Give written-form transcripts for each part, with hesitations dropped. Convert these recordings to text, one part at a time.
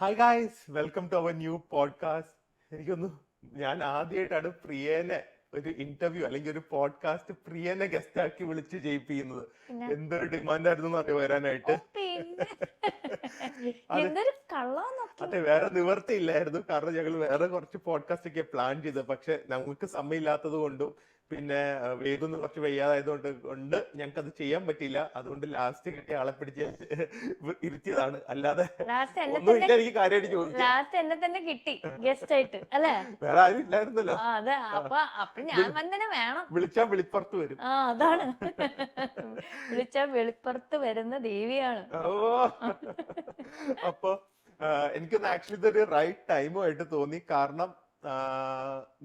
Hi guys, welcome to our new podcast. എനിക്കൊന്നു ഞാൻ ആദ്യമായിട്ടാണ് പ്രിയനെ ഒരു ഇന്റർവ്യൂ അല്ലെങ്കിൽ ഒരു പോഡ്കാസ്റ്റ് പ്രിയനെ ഗസ്റ്റ് ആക്കി വിളിച്ച് ചെയ്യിപ്പിക്കുന്നത്. പിന്നെ എന്തൊരു ഡിമാൻഡ് ആയിരുന്നു അറിയോ വരാനായിട്ട്. പിന്നെ അതെ, എന്തൊരു കള്ളം നോക്കി. അതെ, വേറെ നിവർത്തിയില്ലായിരുന്നു. കാരണം ഞങ്ങൾ വേറെ കുറച്ച് പോഡ്കാസ്റ്റ് ഒക്കെ പ്ലാൻ ചെയ്തത്, പക്ഷെ ഞങ്ങൾക്ക് സമയമില്ലാത്തത് കൊണ്ടും പിന്നെ വേദൊന്നും കുറച്ച് വയ്യാതായതുകൊണ്ട് ഞങ്ങൾക്ക് അത് ചെയ്യാൻ പറ്റിയില്ല. അതുകൊണ്ട് ലാസ്റ്റ് കിട്ടിയ ആളെ പിടിച്ച് ഇരുത്തിയതാണ്. അല്ലാതെ ലാസ്റ്റ് എന്നെ ഒന്നും തന്നെ ഇല്ല എനിക്ക് കാര്യമായിട്ട് ചോദിക്കാം. ലാസ്റ്റ് എന്നെ തന്നെ കിട്ടി ഗസ്റ്റ് ആയിട്ട് അല്ലേ? വേറെ ആരും ഇല്ലായിരുന്നല്ലോ. അതെ. അപ്പൊ ഞാൻ തന്നെ വേണം. വിളിച്ചാ വിളിപ്പുറത്ത് വരും. അതാണ്. വിളിച്ചാ വെളിപ്പുറത്ത് വരുന്ന ദേവിയാണ്. ഓ, അപ്പൊ എനിക്കൊന്ന് ആക്ച്വലി ഇതൊരു റൈറ്റ് ടൈമുമായിട്ട് തോന്നി. കാരണം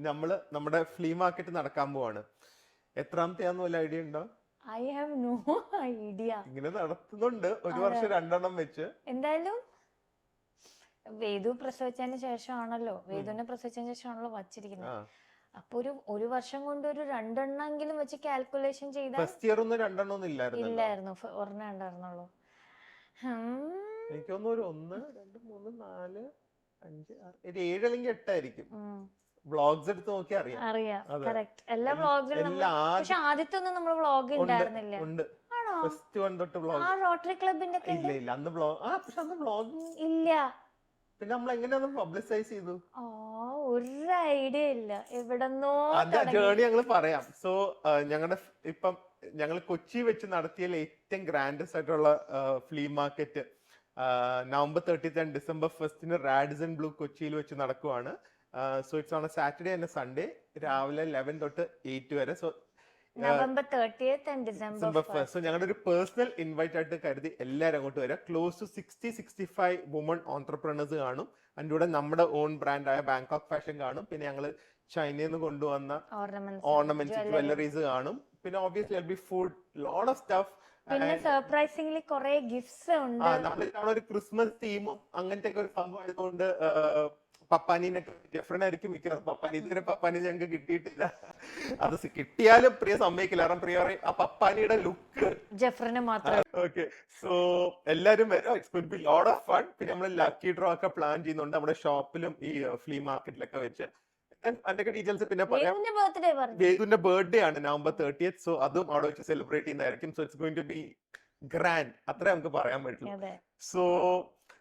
നമ്മുടെ ഫ്ലീ മാർക്കറ്റ് നടക്കാൻ പോവാണ്. എത്രാമത്തെയാന്ന് വല്ല ഐഡിയ ഉണ്ടോ? I have no idea. ഇങ്ങനെ നടത്തുന്നുണ്ട് ഒരു വർഷം 2 വെച്ച്. എന്തായാലും വേദു പ്രസവിച്ചതിന് ശേഷമാണല്ലോ, വേദുവിനെ പ്രസവിച്ചതിന് ശേഷമാണല്ലോ വച്ചിരിക്കുന്നത്. അപ്പൊ ഒരു വർഷം കൊണ്ട് ഒരു 2 വെച്ച് കാൽക്കുലേഷൻ ചെയ്താൽ ഫസ്റ്റ് ഇയർ ഒന്നും 2 ഇല്ലായിരുന്നു, ഒരെണ്ണം ഉണ്ടായിരുന്നുള്ളൂ. എനിക്ക് തോന്നുന്നു ഒരു 1 2 3 4 5 6 ഒരു 7 അല്ലെങ്കിൽ 8 ആയിരിക്കും. വ്ളോഗ്സ് എടുത്ത് നോക്കിയാൽ അറിയാം. അറിയാം, കറക്റ്റ്. എല്ലാ വ്ളോഗിലും പക്ഷെ ആദ്യത്തെ ഒന്നും നമ്മൾ വ്ളോഗ് ഉണ്ടായിരുന്നില്ല. ഉണ്ട്. ആണോ? ഫസ്റ്റ് വൺ തൊട്ട് വ്ളോഗ്. ആ റോട്ടറി ക്ലബിന്റെ ഇല്ല അന്ന് പക്ഷെ അന്ന് വ്ളോഗ് ഇല്ല. പിന്നെ നമ്മൾ എങ്ങനെയാ പബ്ലിസൈസ് ചെയ്തു? ഒരു ഐഡിയ ഇല്ല. എവിടെന്നോ ജേർണി ഞങ്ങൾ പറയാം. സോ ഞങ്ങളുടെ ഇപ്പം ഞങ്ങൾ കൊച്ചി വെച്ച് നടത്തിയ ഏറ്റവും ഗ്രാൻഡസ്റ്റ് ആയിട്ടുള്ള flea market November 30th and December 1st Radisson Blu കൊച്ചിയിൽ വെച്ച് നടക്കുവാണ്. So it's on Saturday and Sunday രാവിലെ 11 തൊട്ട് 8 വരെ. So November 30th and December 1st. So ഞങ്ങളുടെ ഒരു പേഴ്സണൽ ഇൻവൈറ്റ് ആയിട്ട് കരുതി എല്ലാവരും അങ്ങോട്ട് വരാം. ക്ലോസ് ടു 65 വുമൺ ഓൺടർപ്രണേഴ്സ് കാണും. അതിൻ്റെ കൂടെ നമ്മുടെ ഓൺ ബ്രാൻഡായ ബാങ്കോക്ക് ഫാഷൻ കാണും. പിന്നെ ഞങ്ങൾ ചൈനയിൽ നിന്ന് കൊണ്ടുവന്ന ഓർണമെന്റ്സ്, ജ്വല്ലറീസ് കാണും. പിന്നെ obviously B food, lot of stuff. പിന്നെ സർപ്രൈസിംഗ്ലി കുറെ ഗിഫ്റ്റ്സ് ഉണ്ട്. നമ്മൾ ഒരു ക്രിസ്മസ് തീമും അങ്ങനത്തെ ഒക്കെ ഒരു സംഭവം ആയതുകൊണ്ട് പപ്പാനീനൊക്കെ ജെഫ്രനായിരിക്കും മിക്കവാറും. ഇതുവരെ പപ്പാനി ഞങ്ങൾക്ക് കിട്ടിയിട്ടില്ല. അത് കിട്ടിയാലും പ്രിയ സമ്മതിക്കില്ല. കാരണം പ്രിയ പറയും ആ പപ്പാനിയുടെ ലുക്ക് ജെഫ്രന് മാത്രം. ഓക്കെ, സോ എല്ലാരും വരും. It's going to be lot of fun. പിന്നെ നമ്മൾ ലക്കി ഡ്രോ ഒക്കെ പ്ലാൻ ചെയ്യുന്നുണ്ട് നമ്മുടെ ഷോപ്പിലും ഈ ഫ്ലീ മാർക്കറ്റിലൊക്കെ വെച്ച്. അതിന്റെ ഡീറ്റെയിൽസ് പിന്നെ പറയാം. വേദുവിന്റെ ബർത്ത്ഡേ ആണ് November 30th. സോ അതും അവിടെ വെച്ച് സെലിബ്രേറ്റ് ചെയ്യുന്നതായിരിക്കും. So it's going to be grand. അത്രേ നമുക്ക് പറയാൻ പറ്റുള്ളൂ. സോ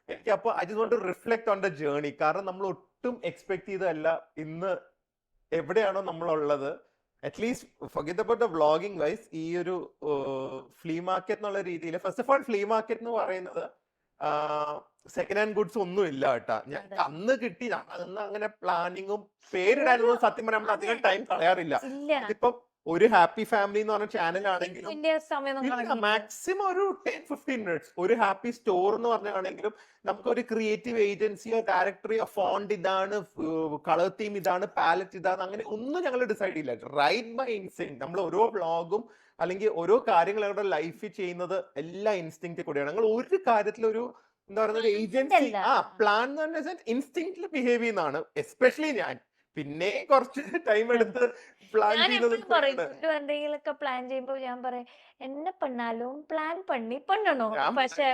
എനിക്ക് അപ്പൊ I just want to reflect on the journey. കാരണം നമ്മൾ ഒട്ടും എക്സ്പെക്ട് ചെയ്തതല്ല ഇന്ന് എവിടെയാണോ നമ്മളുള്ളത്. At least forget about the vlogging wise ഈ ഒരു ഫ്ലീ മാർക്കറ്റ് എന്നുള്ള രീതിയിൽ. First of all flea market എന്ന് പറയുന്നത് സെക്കൻഡ് ഹാൻഡ് ഗുഡ്സ് ഒന്നും ഇല്ല കേട്ടാ. ഞാൻ അന്ന് കിട്ടി. അന്ന് അങ്ങനെ പ്ലാനിങ്ങും പേരിടാനൊന്നും സത്യം പറയാൻ നമ്മൾ അധികം ടൈം കളയാറില്ല. ഇപ്പം ഒരു ഹാപ്പി ഫാമിലി എന്ന് പറഞ്ഞ ചാനൽ ആണെങ്കിലും മാക്സിമം ഒരു 10-15 മിനിറ്റ്സ്. ഒരു ഹാപ്പി സ്റ്റോർ എന്ന് പറഞ്ഞാണെങ്കിലും നമുക്ക് ഒരു ക്രിയേറ്റീവ് ഏജൻസിയോ ഡയറക്ടറിയോ ഫോണ്ട് ഇതാണ്, കളർ തീം ഇതാണ്, പാലറ്റ് ഇതാണ്, അങ്ങനെ ഒന്നും ഞങ്ങൾ ഡിസൈഡ് ചെയ്യില്ല. Right by instinct. നമ്മൾ ഓരോ വ്ളോഗും അല്ലെങ്കിൽ ഓരോ കാര്യങ്ങൾ ഞങ്ങളുടെ ലൈഫിൽ ചെയ്യുന്നത് എല്ലാ ഇൻസ്റ്റിങ്ക്റ്റ് കൂടെയാണ്. ഞങ്ങൾ ഒരു കാര്യത്തിൽ ഒരു എന്താ പറയുന്ന ഒരു ഏജൻസി പ്ലാൻ എന്ന് പറഞ്ഞ ഇൻസ്റ്റിങ്ക്റ്റിൽ ബിഹേവ് ചെയ്യുന്നതാണ്. എസ്പെഷ്യലി ഞാൻ പിന്നെ കുറച്ച് ടൈം എടുത്ത് പ്ലാൻ ചെയ്യുന്നത്. എന്തെങ്കിലുമൊക്കെ പ്ലാൻ ചെയ്യുമ്പോ ഞാൻ പറയും എന്നെ പണ്ണാലും പ്ലാൻ പണ്ണണോ. പക്ഷെ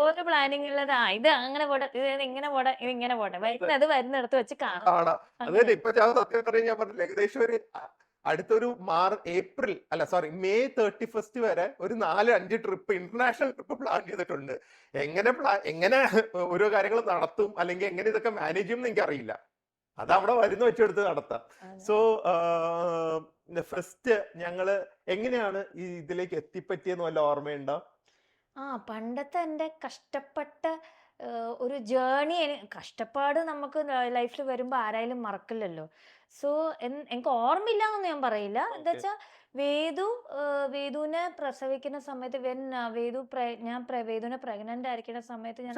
ഓരോ പ്ലാനിങ് ഉള്ളത് ഇത് അങ്ങനെ പോട്ടെ, ഇത് ഇങ്ങനെ പോട്ടെ, ഇത് ഇങ്ങനെ പോട്ടെ, വരുന്നിടത്ത് വെച്ച് കാണാം. അതെ, ഇപ്പൊ ഞാൻ സത്യം പറയാൻ ഞാൻ പറഞ്ഞില്ല, ഏകദേശം ഒരു അടുത്തൊരു May 31st വരെ ഒരു 4-5 ട്രിപ്പ്, ഇന്റർനാഷണൽ ട്രിപ്പ് പ്ലാൻ ചെയ്തിട്ടുണ്ട്. എങ്ങനെ ഓരോ കാര്യങ്ങൾ നടത്തും അല്ലെങ്കിൽ എങ്ങനെ ഇതൊക്കെ മാനേജ് ചെയ്യും എന്ന് എനിക്കറിയില്ല. അത് അവിടെ വരുന്ന വെച്ചെടുത്ത് നടത്താം. സോ ഫസ്റ്റ് ഞങ്ങള് എങ്ങനെയാണ് ഈ ഇതിലേക്ക് എത്തിപ്പറ്റിയെന്ന് വല്ല ഓർമ്മയുണ്ടോ? പണ്ടത്തെ എന്റെ കഷ്ടപ്പെട്ട ഒരു ജേർണി. കഷ്ടപ്പാട് നമുക്ക് ലൈഫിൽ വരുമ്പോ ആരായാലും മറക്കില്ലല്ലോ. സോ എനിക്ക് ഓർമ്മയില്ല എന്നൊന്നും ഞാൻ പറയില്ല. എന്താ വെച്ചാ വേദുവിനെ പ്രസവിക്കുന്ന സമയത്ത് വേദുവിനെ പ്രഗ്നന്റ് ആയിരിക്കുന്ന സമയത്ത് ഞാൻ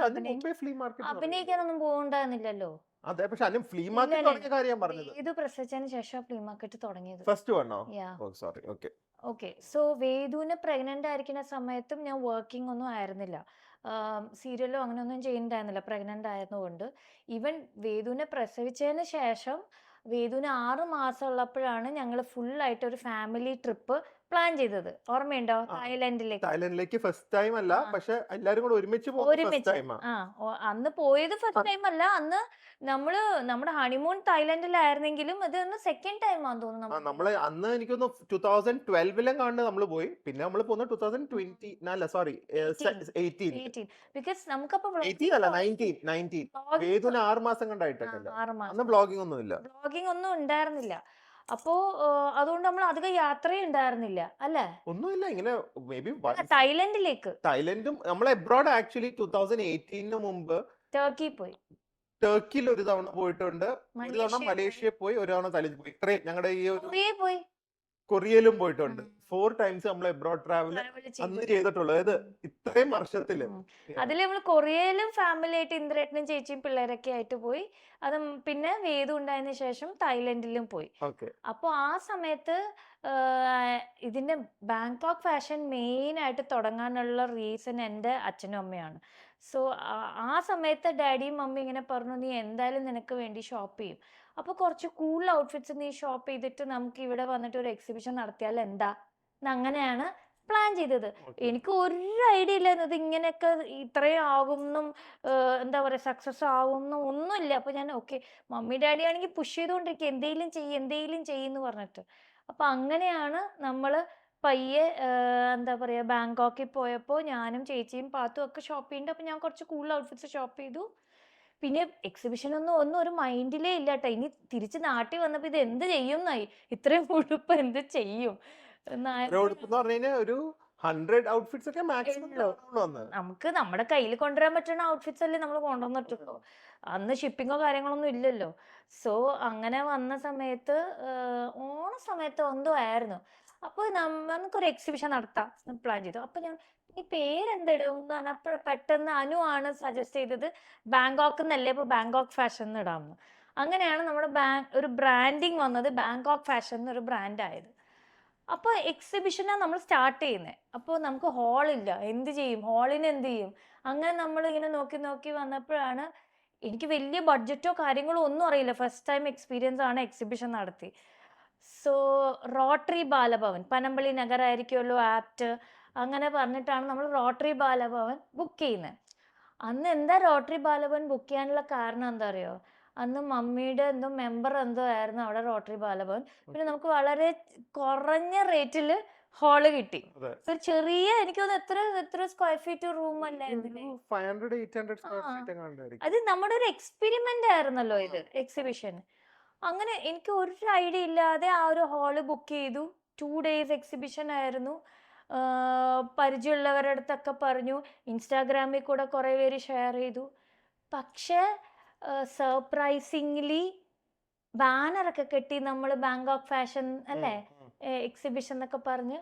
അഭിനയിക്കാനൊന്നും പോകണ്ടായിരുന്നില്ലല്ലോ. അതെ, പക്ഷെ അതിന് ഫ്ലീ മാർക്കറ്റ് തുടങ്ങിയ കാര്യം ഞാൻ പറഞ്ഞത്. ഇത് പ്രസവിച്ചതിന് ശേഷം ഫ്ലീ മാർക്കറ്റ് തുടങ്ങിയത്. ഫസ്റ്റ് വണ്ണോ? സോറി. ഓക്കെ. സോ വേദുവിനെ പ്രഗ്നന്റ് ആയിരിക്കുന്ന സമയത്തും ഞാൻ വർക്കിംഗ് ഒന്നും ആയിരുന്നില്ല. സീരിയലോ അങ്ങനെയൊന്നും ചെയ്യുന്നുണ്ടായിരുന്നില്ല പ്രഗ്നന്റ് ആയതുകൊണ്ട്. ഈവൻ വേദുവിനെ പ്രസവിച്ചതിന് ശേഷം വേദുവിന് 6 മാസം ഉള്ളപ്പോഴാണ് ഞങ്ങൾ ഫുള്ളായിട്ട് ഒരു ഫാമിലി ട്രിപ്പ് പ്ലാൻ ചെയ്തത് ഓർമ്മയുണ്ടോ? ആ. തായ്ലൻഡിലേക്ക്. തായ്ലൻഡിലേക്ക് ഫസ്റ്റ് ടൈം അല്ല, ആ. പക്ഷെ എല്ലാരും കൂടെ ഒരുമിച്ച് പോകുന്നത് ഫസ്റ്റ് ഒരുമിച്ച്. ടൈമാ. അന്ന് പോയത് ഫസ്റ്റ് ടൈം അല്ല. അന്ന് നമ്മള് നമ്മുടെ ഹണിമൂൺ തായ്ലൻഡിലായിരുന്നെങ്കിലും ഇത് സെക്കൻഡ് ടൈം ആണെന്ന് തോന്നുന്നു നമ്മൾ നമ്മള് അന്ന് എനിക്കൊന്ന് 2012 കാണുന്ന നമ്മള് പോയി. പിന്നെ നമ്മള് പോകുന്ന 2020 അല്ല സോറി 18 ബിക്കോസ് നമുക്കപ്പോ 18 അല്ല 19 വേദുന് 6 മാസം കണ്ടായിട്ടല്ലേ. 6 മാസം അന്ന് ബ്ലോഗിംഗ് ഒന്നുമില്ല. ബ്ലോഗിംഗ് ഒന്നും ഉണ്ടായിരുന്നില്ല. അപ്പോ അതുകൊണ്ട് നമ്മൾ അധികം യാത്രയും ഉണ്ടായിരുന്നില്ല അല്ലേ? ഒന്നുമില്ല, ഇങ്ങനെ മേ ബി തായ്ലൻഡിലേക്ക്. തായ്ലൻഡും നമ്മൾ എബ്രോഡ് ആക്ച്വലി 2018 മുമ്പ് ടർക്കി പോയി. ടർക്കിയിൽ ഒരു തവണ പോയിട്ടുണ്ട്, ഒരു തവണ മലേഷ്യ പോയി, ഒരു തവണ തായ്ലൻഡ് പോയി. ഇത്രയും ഞങ്ങളുടെ ഈ ഒരു പോയി. കൊറിയയിലും പോയിട്ടുണ്ട്. 4 ടൈംസ് നമ്മൾ എബ്രോഡ് ട്രാവൽ travel ചെയ്തു. അന്ന് ചെയ്തിട്ടുള്ളൂ. അതായത് ഇത്രയും വർഷത്തില്. അതിൽ നമ്മൾ കൊറിയയിലും ഫാമിലി ആയിട്ട് ഇന്ദ്രേട്ടനും ചേച്ചിയും പിള്ളേരൊക്കെ ആയിട്ട് പോയി. അത് പിന്നെ വേദു ഉണ്ടായതിനു ശേഷം തായ്ലൻഡിലും പോയി. ഓക്കെ. അപ്പോൾ ആ സമയത്ത് ഇതിന്റെ ബാങ്കോക്ക് ഫാഷൻ മെയിൻ ആയിട്ട് തുടങ്ങാനുള്ള റീസൺ എൻ്റെ അച്ഛനും അമ്മയാണ്. സോ ആ സമയത്ത് ഡാഡിയും മമ്മി ഇങ്ങനെ പറഞ്ഞു, നീ എന്തായാലും നിനക്ക് വേണ്ടി ഷോപ്പ് ചെയ്യും, അപ്പോൾ കുറച്ച് കൂൾ ഔട്ട്ഫിറ്റ്സ് നീ ഷോപ്പ് ചെയ്തിട്ട് നമുക്ക് ഇവിടെ വന്നിട്ട് ഒരു എക്സിബിഷൻ നടത്തിയാൽ എന്താ. അങ്ങനെയാണ് പ്ലാൻ ചെയ്തത്. എനിക്ക് ഒരു ഐഡിയ ഇല്ലായിരുന്നു ഇത് ഇങ്ങനെയൊക്കെ ഇത്രയും ആകുമെന്നും എന്താ പറയുക സക്സസ് ആവുമെന്നും ഒന്നുമില്ല. അപ്പോൾ ഞാൻ ഓക്കെ, മമ്മി ഡാഡി ആണെങ്കിൽ പുഷ് ചെയ്തുകൊണ്ടിരിക്കുക, എന്തെങ്കിലും ചെയ്യുമെന്ന് പറഞ്ഞിട്ട്. അപ്പോൾ അങ്ങനെയാണ് നമ്മൾ പയ്യെ എന്താ പറയുക ബാങ്കോക്കിൽ പോയപ്പോൾ ഞാനും ചേച്ചിയും പാത്തും ഒക്കെ ഷോപ്പ് ചെയ്യുന്നുണ്ട്. അപ്പോൾ ഞാൻ കുറച്ച് കൂൾ ഔട്ട്ഫിറ്റ്സ് ഷോപ്പ് ചെയ്തു. പിന്നെ എക്സിബിഷനൊന്നും ഒരു മൈൻഡിലേ ഇല്ല കേട്ടോ. ഇനി തിരിച്ച് നാട്ടിൽ വന്നപ്പോൾ ഇത് എന്ത് ചെയ്യും എന്നായി, ഇത്രയും ഉടുപ്പ് എന്ത് ചെയ്യും ഒരു 100 ഔട്ട്ഫിറ്റ്സ് ഒക്കെ മാക്സിമം നമുക്ക് നമ്മുടെ കയ്യിൽ കൊണ്ടുവരാൻ പറ്റുന്ന ഔട്ട്ഫിറ്റ്സ് അല്ലേ നമ്മൾ കൊണ്ടുവന്നിട്ടുള്ളൂ. അന്ന് ഷിപ്പിങ്ങോ കാര്യങ്ങളൊന്നും ഇല്ലല്ലോ. സോ അങ്ങനെ വന്ന സമയത്ത് ഓണ സമയത്ത് എന്തോ ആയിരുന്നു. അപ്പോൾ നമുക്കൊരു എക്സിബിഷൻ നടത്താം പ്ലാൻ ചെയ്തു. അപ്പോൾ ഞാൻ ഈ പേരെന്തിടും എന്ന് പറഞ്ഞപ്പോൾ പെട്ടെന്ന് അനു ആണ് സജസ്റ്റ് ചെയ്തത് ബാങ്കോക്ക് എന്നല്ലേ, ഇപ്പോൾ ബാങ്കോക്ക് ഫാഷൻ എന്ന് ഇടാമെന്ന്. അങ്ങനെയാണ് നമ്മുടെ ഒരു ബ്രാൻഡിങ് വന്നത്, ബാങ്കോക്ക് ഫാഷൻ എന്നൊരു ബ്രാൻഡായത്. അപ്പോൾ എക്സിബിഷനാണ് നമ്മൾ സ്റ്റാർട്ട് ചെയ്യുന്നത്. അപ്പോൾ നമുക്ക് ഹാളില്ല, എന്ത് ചെയ്യും, ഹാളിന് എന്ത് ചെയ്യും. അങ്ങനെ നമ്മൾ ഇങ്ങനെ നോക്കി വന്നപ്പോഴാണ് എനിക്ക് വലിയ ബഡ്ജറ്റോ കാര്യങ്ങളോ ഒന്നും അറിയില്ല. ഫസ്റ്റ് ടൈം എക്സ്പീരിയൻസ് ആണ്, എക്സിബിഷൻ നടത്തി. സോ റോട്ടറി ബാലഭവൻ, പനമ്പള്ളി നഗരമായിരിക്കുമല്ലോ ആപ്റ്റ്, അങ്ങനെ പറഞ്ഞിട്ടാണ് നമ്മൾ റോട്ടറി ബാലഭവൻ ബുക്ക് ചെയ്യുന്നത്. അന്ന് എന്താ റോട്ടറി ബാലഭവൻ ബുക്ക് ചെയ്യാനുള്ള കാരണം എന്താ അറിയോ? അന്ന് മമ്മിയുടെ എന്തോ മെമ്പർ എന്തോ ആയിരുന്നു അവിടെ റോട്ടറി ബാലഭവൻ. പിന്നെ നമുക്ക് വളരെ കുറഞ്ഞ റേറ്റിൽ ഹാള് കിട്ടി. ഒരു ചെറിയ എനിക്ക് തോന്നുന്നു എത്ര സ്ക്വയർ ഫീറ്റ് റൂം അല്ലായിരുന്നു, അത് നമ്മുടെ ഒരു എക്സ്പെരിമെന്റ് ആയിരുന്നല്ലോ ഇത് എക്സിബിഷൻ. അങ്ങനെ എനിക്ക് ഒരു ഐഡിയ ഇല്ലാതെ ആ ഒരു ഹാള് ബുക്ക് ചെയ്തു. 2 days എക്സിബിഷൻ ആയിരുന്നു. പരിചയമുള്ളവരുടെ അടുത്തൊക്കെ പറഞ്ഞു, ഇൻസ്റ്റാഗ്രാമിൽ കൂടെ കുറേ പേര് ഷെയർ ചെയ്തു. പക്ഷേ സർപ്രൈസിംഗ്ലി ബാനറൊക്കെ കെട്ടി നമ്മൾ ബാങ്കോക്ക് ഫാഷൻ അല്ലേ എക്സിബിഷൻ എന്നൊക്കെ പറഞ്ഞ്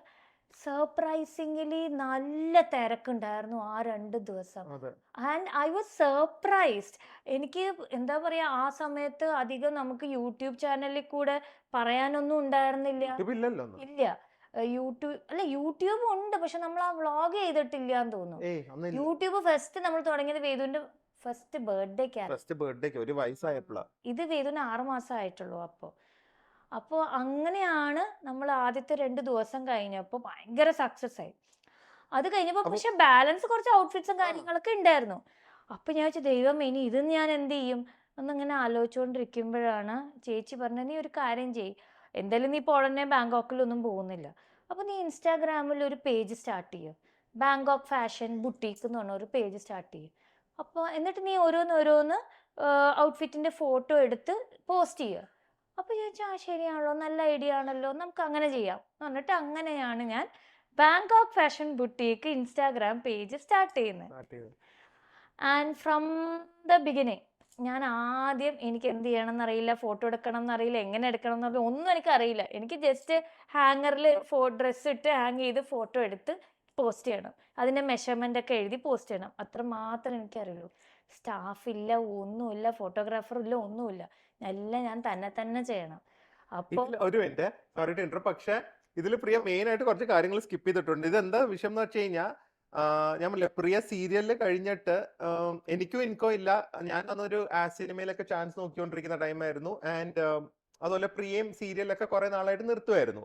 സർപ്രൈസിംഗ്ലി നല്ല തിരക്കുണ്ടായിരുന്നു ആ 2 ദിവസം. And I was surprised. എനിക്ക് എന്താ പറയാ, ആ സമയത്ത് അധികം നമുക്ക് യൂട്യൂബ് ചാനലിൽ കൂടെ പറയാനൊന്നും ഉണ്ടായിരുന്നില്ല. ഇല്ല, യൂട്യൂബ് ഉണ്ട്, പക്ഷെ നമ്മൾ ആ വ്ളോഗ് ചെയ്തിട്ടില്ല എന്ന് തോന്നുന്നു. യൂട്യൂബ് ഫസ്റ്റ് നമ്മൾ തുടങ്ങിയത് വേദുവിന്റെ ഫസ്റ്റ് ബർത്ത്ഡേക്ക്, ഒരു വയസ്സായപ്പോഴാണ്. ഇത് വേദുവിന് 6 മാസം ആയിട്ടുള്ളൂ. അപ്പോൾ അങ്ങനെയാണ് നമ്മൾ ആദ്യത്തെ 2 ദിവസം കഴിഞ്ഞപ്പോൾ ഭയങ്കര സക്സസ് ആയി. അത് കഴിഞ്ഞപ്പോൾ പക്ഷെ ബാലൻസ് കുറച്ച് ഔട്ട്ഫിറ്റ്സും കാര്യങ്ങളൊക്കെ ഉണ്ടായിരുന്നു. അപ്പോൾ ഞാൻ വെച്ചാൽ ദൈവം ഇനി ഇത് ഞാൻ എന്ത് ചെയ്യും എന്നിങ്ങനെ ആലോചിച്ചുകൊണ്ടിരിക്കുമ്പോഴാണ് ചേച്ചി പറഞ്ഞത്, നീ ഒരു കാര്യം ചെയ്യ്, എന്തായാലും നീ ഇപ്പോൾ ഉടനെ ബാങ്കോക്കിലൊന്നും പോകുന്നില്ല, അപ്പോൾ നീ ഇൻസ്റ്റാഗ്രാമിൽ ഒരു പേജ് സ്റ്റാർട്ട് ചെയ്യും, ബാങ്കോക്ക് ഫാഷൻ ബുട്ടീക്ക് എന്ന് പറഞ്ഞ ഒരു പേജ് സ്റ്റാർട്ട് ചെയ്യും. അപ്പോൾ എന്നിട്ട് നീ ഓരോന്ന് ഔട്ട്ഫിറ്റിൻ്റെ ഫോട്ടോ എടുത്ത് പോസ്റ്റ് ചെയ്യുക. അപ്പോൾ ചോദിച്ചാൽ ശരിയാണല്ലോ, നല്ല ഐഡിയ ആണല്ലോ, നമുക്ക് അങ്ങനെ ചെയ്യാം എന്ന് പറഞ്ഞിട്ട് അങ്ങനെയാണ് ഞാൻ Bangkok fashion boutique Instagram page start ചെയ്യുന്നത്. ആൻഡ് ഫ്രം ദ ബിഗിനിങ് ഞാൻ ആദ്യം എനിക്ക് എന്ത് ചെയ്യണം എന്നറിയില്ല, ഫോട്ടോ എടുക്കണം എന്നറിയില്ല, എങ്ങനെ എടുക്കണം എന്നറിയില്ല, ഒന്നും എനിക്കറിയില്ല. എനിക്ക് ജസ്റ്റ് ഹാങ്ങറിൽ ഡ്രസ്സ് ഇട്ട് ഹാങ് ചെയ്ത് ഫോട്ടോ എടുത്ത് പോസ്റ്റ് ചെയ്യണം, അതിൻ്റെ മെഷർമെൻ്റ് ഒക്കെ എഴുതി പോസ്റ്റ് ചെയ്യണം, അത്ര മാത്രമേ എനിക്കറിയുള്ളൂ. സ്റ്റാഫില്ല, ഒന്നുമില്ല, ഫോട്ടോഗ്രാഫർ ഇല്ല, ഒന്നുമില്ല, എല്ലാം ഞാൻ തന്നെ ചെയ്യണം. അപ്പോൾ ഒരു മിനിറ്റ്, സോറി ടു ഇന്ററപ്റ്റ്, പക്ഷെ ഇതിൽ പ്രിയ മെയിൻ ആയിട്ട് കുറച്ച് കാര്യങ്ങൾ സ്കിപ്പ് ചെയ്തിട്ടുണ്ട്. ഇതെന്താ വിഷയം എന്ന് വെച്ച് കഴിഞ്ഞാൽ, ഞാൻ പറഞ്ഞില്ല പ്രിയ സീരിയലിൽ കഴിഞ്ഞിട്ട് എനിക്കോ ഇല്ല, ഞാൻ അന്നൊരു സിനിമയിലൊക്കെ ചാൻസ് നോക്കിക്കൊണ്ടിരിക്കുന്ന ടൈമായിരുന്നു. ആൻഡ് അതുപോലെ പ്രിയം സീരിയലൊക്കെ കുറെ നാളായിട്ട് നിർത്തുമായിരുന്നു.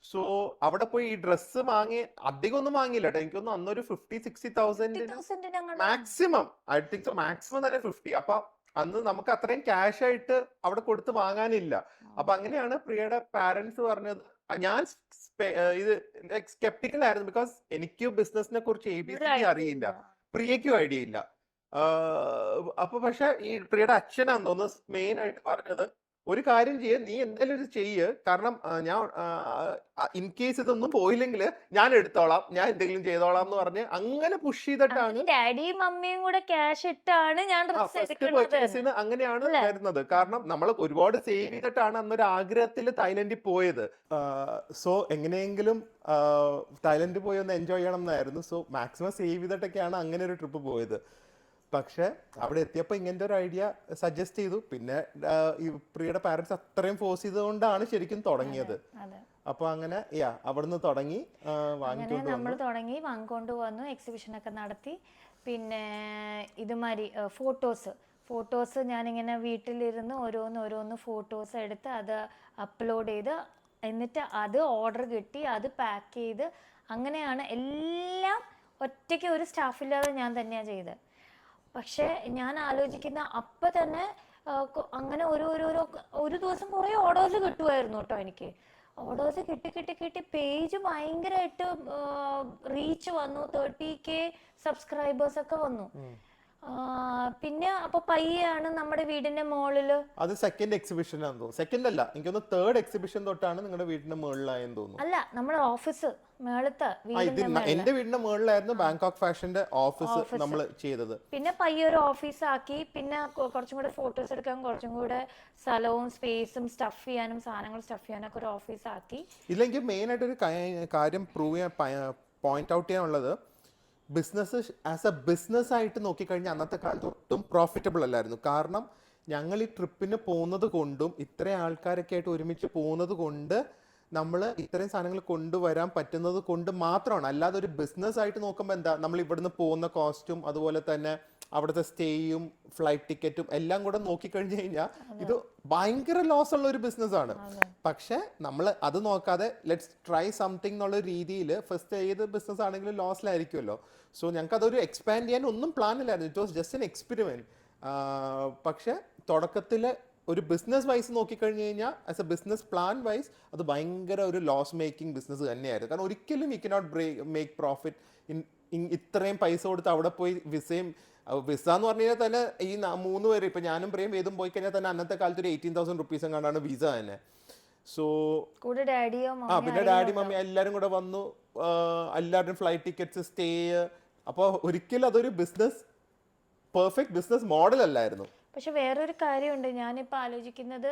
സോ അവിടെ പോയി ഈ ഡ്രസ്സ് വാങ്ങി അധികം ഒന്നും വാങ്ങിയില്ല കേട്ടോ. എനിക്കൊന്നും അന്നൊരു 50-60,000 മാക്സിമം, ഐ തിങ്ക് മാക്സിമം തന്നെ 50. അപ്പൊ അന്ന് നമുക്ക് അത്രയും ക്യാഷ് ആയിട്ട് അവിടെ കൊടുത്ത് വാങ്ങാനില്ല. അപ്പൊ അങ്ങനെയാണ് പ്രിയയുടെ പാരന്റ്സ് പറഞ്ഞത്. ഞാൻ ഇത് സ്കെപ്റ്റിക്കൽ ആയിരുന്നു, ബിക്കോസ് എനിക്ക് ബിസിനസിനെ കുറിച്ച് ABCD അറിയില്ല, പ്രിയയ്ക്കും ഐഡിയ ഇല്ല. അപ്പൊ പക്ഷെ ഈ പ്രിയയുടെ അച്ഛനാന്ന് തോന്നുന്നു മെയിൻ ആയിട്ട് പറഞ്ഞത്, ഒരു കാര്യം ചെയ്യ, നീ എന്തെങ്കിലും ഒരു ചെയ്യ്, കാരണം ഞാൻ ഇൻ കേസ് ഇതൊന്നും പോയില്ലെങ്കിൽ ഞാൻ എടുത്തോളാം, ഞാൻ എന്തെങ്കിലും ചെയ്തോളാം എന്ന് പറഞ്ഞ് അങ്ങനെ പുഷ് ചെയ്തിട്ടാണ് ഡാഡിയും മമ്മിയും കൂടെ ക്യാഷ് ഇട്ടാണ് ഞാൻ ഡ്രസ് ഫസ്റ്റ് പർച്ചേസിന് അങ്ങനെയാണ് വരുന്നത്. കാരണം നമ്മൾ ഒരുപാട് സേവ് ചെയ്തിട്ടാണ് അന്നൊരു ആഗ്രഹത്തിൽ തായ്ലൻഡിൽ പോയത്. സോ എങ്ങനെയെങ്കിലും തായ്ലൻഡിൽ പോയി ഒന്ന് എൻജോയ് ചെയ്യണം എന്നായിരുന്നു. സോ മാക്സിമം സേവ് ചെയ്തിട്ടൊക്കെയാണ് അങ്ങനെ ഒരു ട്രിപ്പ് പോയത്. പക്ഷെ അവിടെ എത്തിയപ്പോൾ ഇങ്ങനത്തെ ഒരു ഐഡിയ സജസ്റ്റ് ചെയ്തു. പിന്നെ ഈ പ്രിയയുടെ പാരന്റ്സ് അത്രയും ഫോഴ്സ് ചെയ്തുകൊണ്ടാണ് ശരിക്കും തുടങ്ങിയത്. അപ്പൊ അങ്ങനെ അവിടുന്ന് തുടങ്ങി വാങ്ങിക്കൊണ്ട് വന്നു, എക്സിബിഷനൊക്കെ നടത്തി. പിന്നെ ഇതുമാതിരി ഫോട്ടോസ് ഞാനിങ്ങനെ വീട്ടിലിരുന്ന് ഓരോന്ന് ഫോട്ടോസ് എടുത്ത് അത് അപ്ലോഡ് ചെയ്ത്, എന്നിട്ട് അത് ഓർഡർ കിട്ടി, അത് പാക്ക് ചെയ്ത്, അങ്ങനെയാണ് എല്ലാം ഒറ്റയ്ക്ക്, ഒരു സ്റ്റാഫില്ലാതെ ഞാൻ തന്നെയാണ് ചെയ്തത്. പക്ഷെ ഞാൻ ആലോചിക്കുന്ന അപ്പം തന്നെ അങ്ങനെ ഒരു ദിവസം കുറേ ഓർഡേഴ്സ് കിട്ടുമായിരുന്നു കേട്ടോ. എനിക്ക് ഓർഡേഴ്സ് കിട്ടി പേജ് ഭയങ്കരമായിട്ട് റീച്ച് വന്നു, 30K സബ്സ്ക്രൈബേഴ്സ് ഒക്കെ വന്നു. പിന്നെ അപ്പൊ പയ്യാണ് നമ്മുടെ വീടിന്റെ മുകളില്, അത് സെക്കൻഡ് എക്സിബിഷൻ ആണെന്ന് തോന്നുന്നു. സെക്കൻഡ് അല്ല, എനിക്കൊന്ന് തേർഡ് എക്സിബിഷൻ തൊട്ടാണ് നിങ്ങളുടെ വീടിന്റെ മുകളിലായെന്ന് തോന്നുന്നു. അല്ല, നമ്മുടെ ഓഫീസ് മേളത്തെ എന്റെ വീടിന്റെ മുകളിലായിരുന്നു ബാങ്കോക്ക് ഫാഷന്റെ ഓഫീസ് നമ്മൾ ചെയ്തത്. പിന്നെ പയ്യൊരു ഓഫീസാക്കി, പിന്നെ കുറച്ചും കൂടെ ഫോട്ടോസ് എടുക്കാൻ കുറച്ചും കൂടെ സ്ഥലവും സ്പേസും സ്റ്റഫ് ചെയ്യാനും സാധനങ്ങൾ സ്റ്റഫ് ചെയ്യാനൊക്കെ ഒരു ഓഫീസാക്കി. ഇല്ലെങ്കിൽ മെയിൻ ആയിട്ട് ഒരു കാര്യം പോയിന്റ് ഔട്ട് ചെയ്യാനുള്ളത്, ബിസിനസ് ആസ് എ ബിസിനസ് ആയിട്ട് നോക്കിക്കഴിഞ്ഞാൽ അന്നത്തെ കാലത്ത് ഒട്ടും പ്രോഫിറ്റബിൾ അല്ലായിരുന്നു. കാരണം ഞങ്ങൾ ഈ ട്രിപ്പിന് പോകുന്നത് കൊണ്ടും ഇത്രയും ആൾക്കാരൊക്കെ ആയിട്ട് ഒരുമിച്ച് പോകുന്നത് കൊണ്ട് നമ്മൾ ഇത്രയും സാധനങ്ങൾ കൊണ്ടുവരാൻ പറ്റുന്നത് കൊണ്ട് മാത്രമാണ്. അല്ലാതെ ഒരു ബിസിനസ് ആയിട്ട് നോക്കുമ്പോൾ എന്താ, നമ്മൾ ഇവിടുന്ന് പോകുന്ന കോസ്റ്റും അതുപോലെ തന്നെ അവിടുത്തെ സ്റ്റേയും ഫ്ലൈറ്റ് ടിക്കറ്റും എല്ലാം കൂടെ നോക്കിക്കഴിഞ്ഞു കഴിഞ്ഞാൽ ഇത് ഭയങ്കര ലോസ് ഉള്ള ഒരു ബിസിനസ്സാണ്. പക്ഷെ നമ്മൾ അത് നോക്കാതെ ലെറ്റ്സ് ട്രൈ സംതിങ് എന്നുള്ള രീതിയിൽ ഫസ്റ്റ് ഏത് ബിസിനസ് ആണെങ്കിലും ലോസിലായിരിക്കുമല്ലോ. സോ ഞങ്ങൾക്ക് അതൊരു എക്സ്പാൻഡ് ചെയ്യാൻ ഒന്നും പ്ലാൻ ഇല്ലായിരുന്നു. It was just an experiment. പക്ഷെ തുടക്കത്തിൽ ഒരു ബിസിനസ് വൈസ് നോക്കിക്കഴിഞ്ഞ് കഴിഞ്ഞാൽ as a business plan wise അത് ഭയങ്കര ഒരു ലോസ് മേക്കിംഗ് ബിസിനസ് തന്നെയായിരുന്നു. കാരണം ഒരിക്കലും യു കനോട്ട് മേക്ക് പ്രോഫിറ്റ് ഇത്രയും പൈസ കൊടുത്ത് അവിടെ പോയി വിസ എന്ന് പറഞ്ഞു കഴിഞ്ഞാൽ തന്നെ ഈ 3 പേര്, ഇപ്പൊ ഞാനും പ്രിയം ഏതും പോയി കഴിഞ്ഞാൽ തന്നെ അന്നത്തെ കാലത്ത് ഒരു 18,000 റുപ്പീസ് എങ്ങാണ്ടാണ് വിസ തന്നെ. സോ പിന്നെ ഡാഡി മമ്മി എല്ലാവരും കൂടെ വന്നു, എല്ലാവരുടെയും ഫ്ലൈറ്റ് ടിക്കറ്റ്സ്, സ്റ്റേ. അപ്പോൾ ഒരിക്കലും അതൊരു പെർഫെക്റ്റ് ബിസിനസ് മോഡൽ അല്ലായിരുന്നു. പക്ഷെ വേറൊരു കാര്യമുണ്ട്, ഞാനിപ്പോൾ ആലോചിക്കുന്നത്,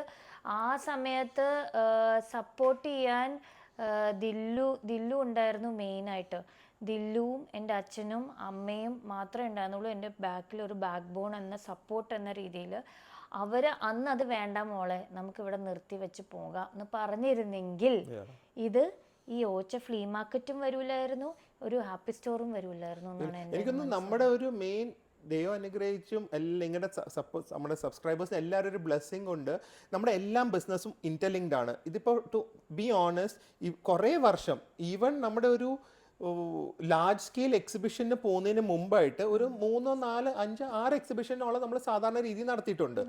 ആ സമയത്ത് സപ്പോർട്ട് ചെയ്യാൻ ദില്ലു ഉണ്ടായിരുന്നു മെയിനായിട്ട്. ദില്ലുവും എൻ്റെ അച്ഛനും അമ്മയും മാത്രമേ ഉണ്ടായിരുന്നുള്ളൂ എൻ്റെ ബാക്കിൽ ഒരു ബാക്ക് ബോൺ എന്ന സപ്പോർട്ട് എന്ന രീതിയിൽ. അവർ അന്ന് അത് വേണ്ട മോളെ, നമുക്കിവിടെ നിർത്തി വെച്ച് പോകാം എന്ന് പറഞ്ഞിരുന്നെങ്കിൽ ഇത് ഈ ഓച്ച ഫ്ലീ മാർക്കറ്റും വരൂലായിരുന്നു, ഒരു ഹാപ്പി സ്റ്റോറും വരൂലായിരുന്നു എന്നാണ് എനിക്കൊന്ന് നമ്മുടെ ഒരു മെയിൻ ദൈവം അനുഗ്രഹിച്ചും എല്ലാം ഇങ്ങനെ നമ്മുടെ സബ്സ്ക്രൈബേഴ്സിന് എല്ലാവരും ഒരു ബ്ലെസ്സിങ് കൊണ്ട് നമ്മുടെ എല്ലാം ബിസിനസ്സും ഇന്റർലിങ്ക്ഡ് ആണ്. ഇതിപ്പോൾ ടു ബി ഓണസ്റ്റ്, ഈ കുറേ വർഷം ഈവൻ നമ്മുടെ ഒരു ലാർജ് സ്കെയിൽ എക്സിബിഷന് പോകുന്നതിന് മുമ്പായിട്ട് ഒരു 3, 4, 5, 6 എക്സിബിഷനോളം നമ്മൾ സാധാരണ രീതിയിൽ നടത്തിയിട്ടുണ്ട്.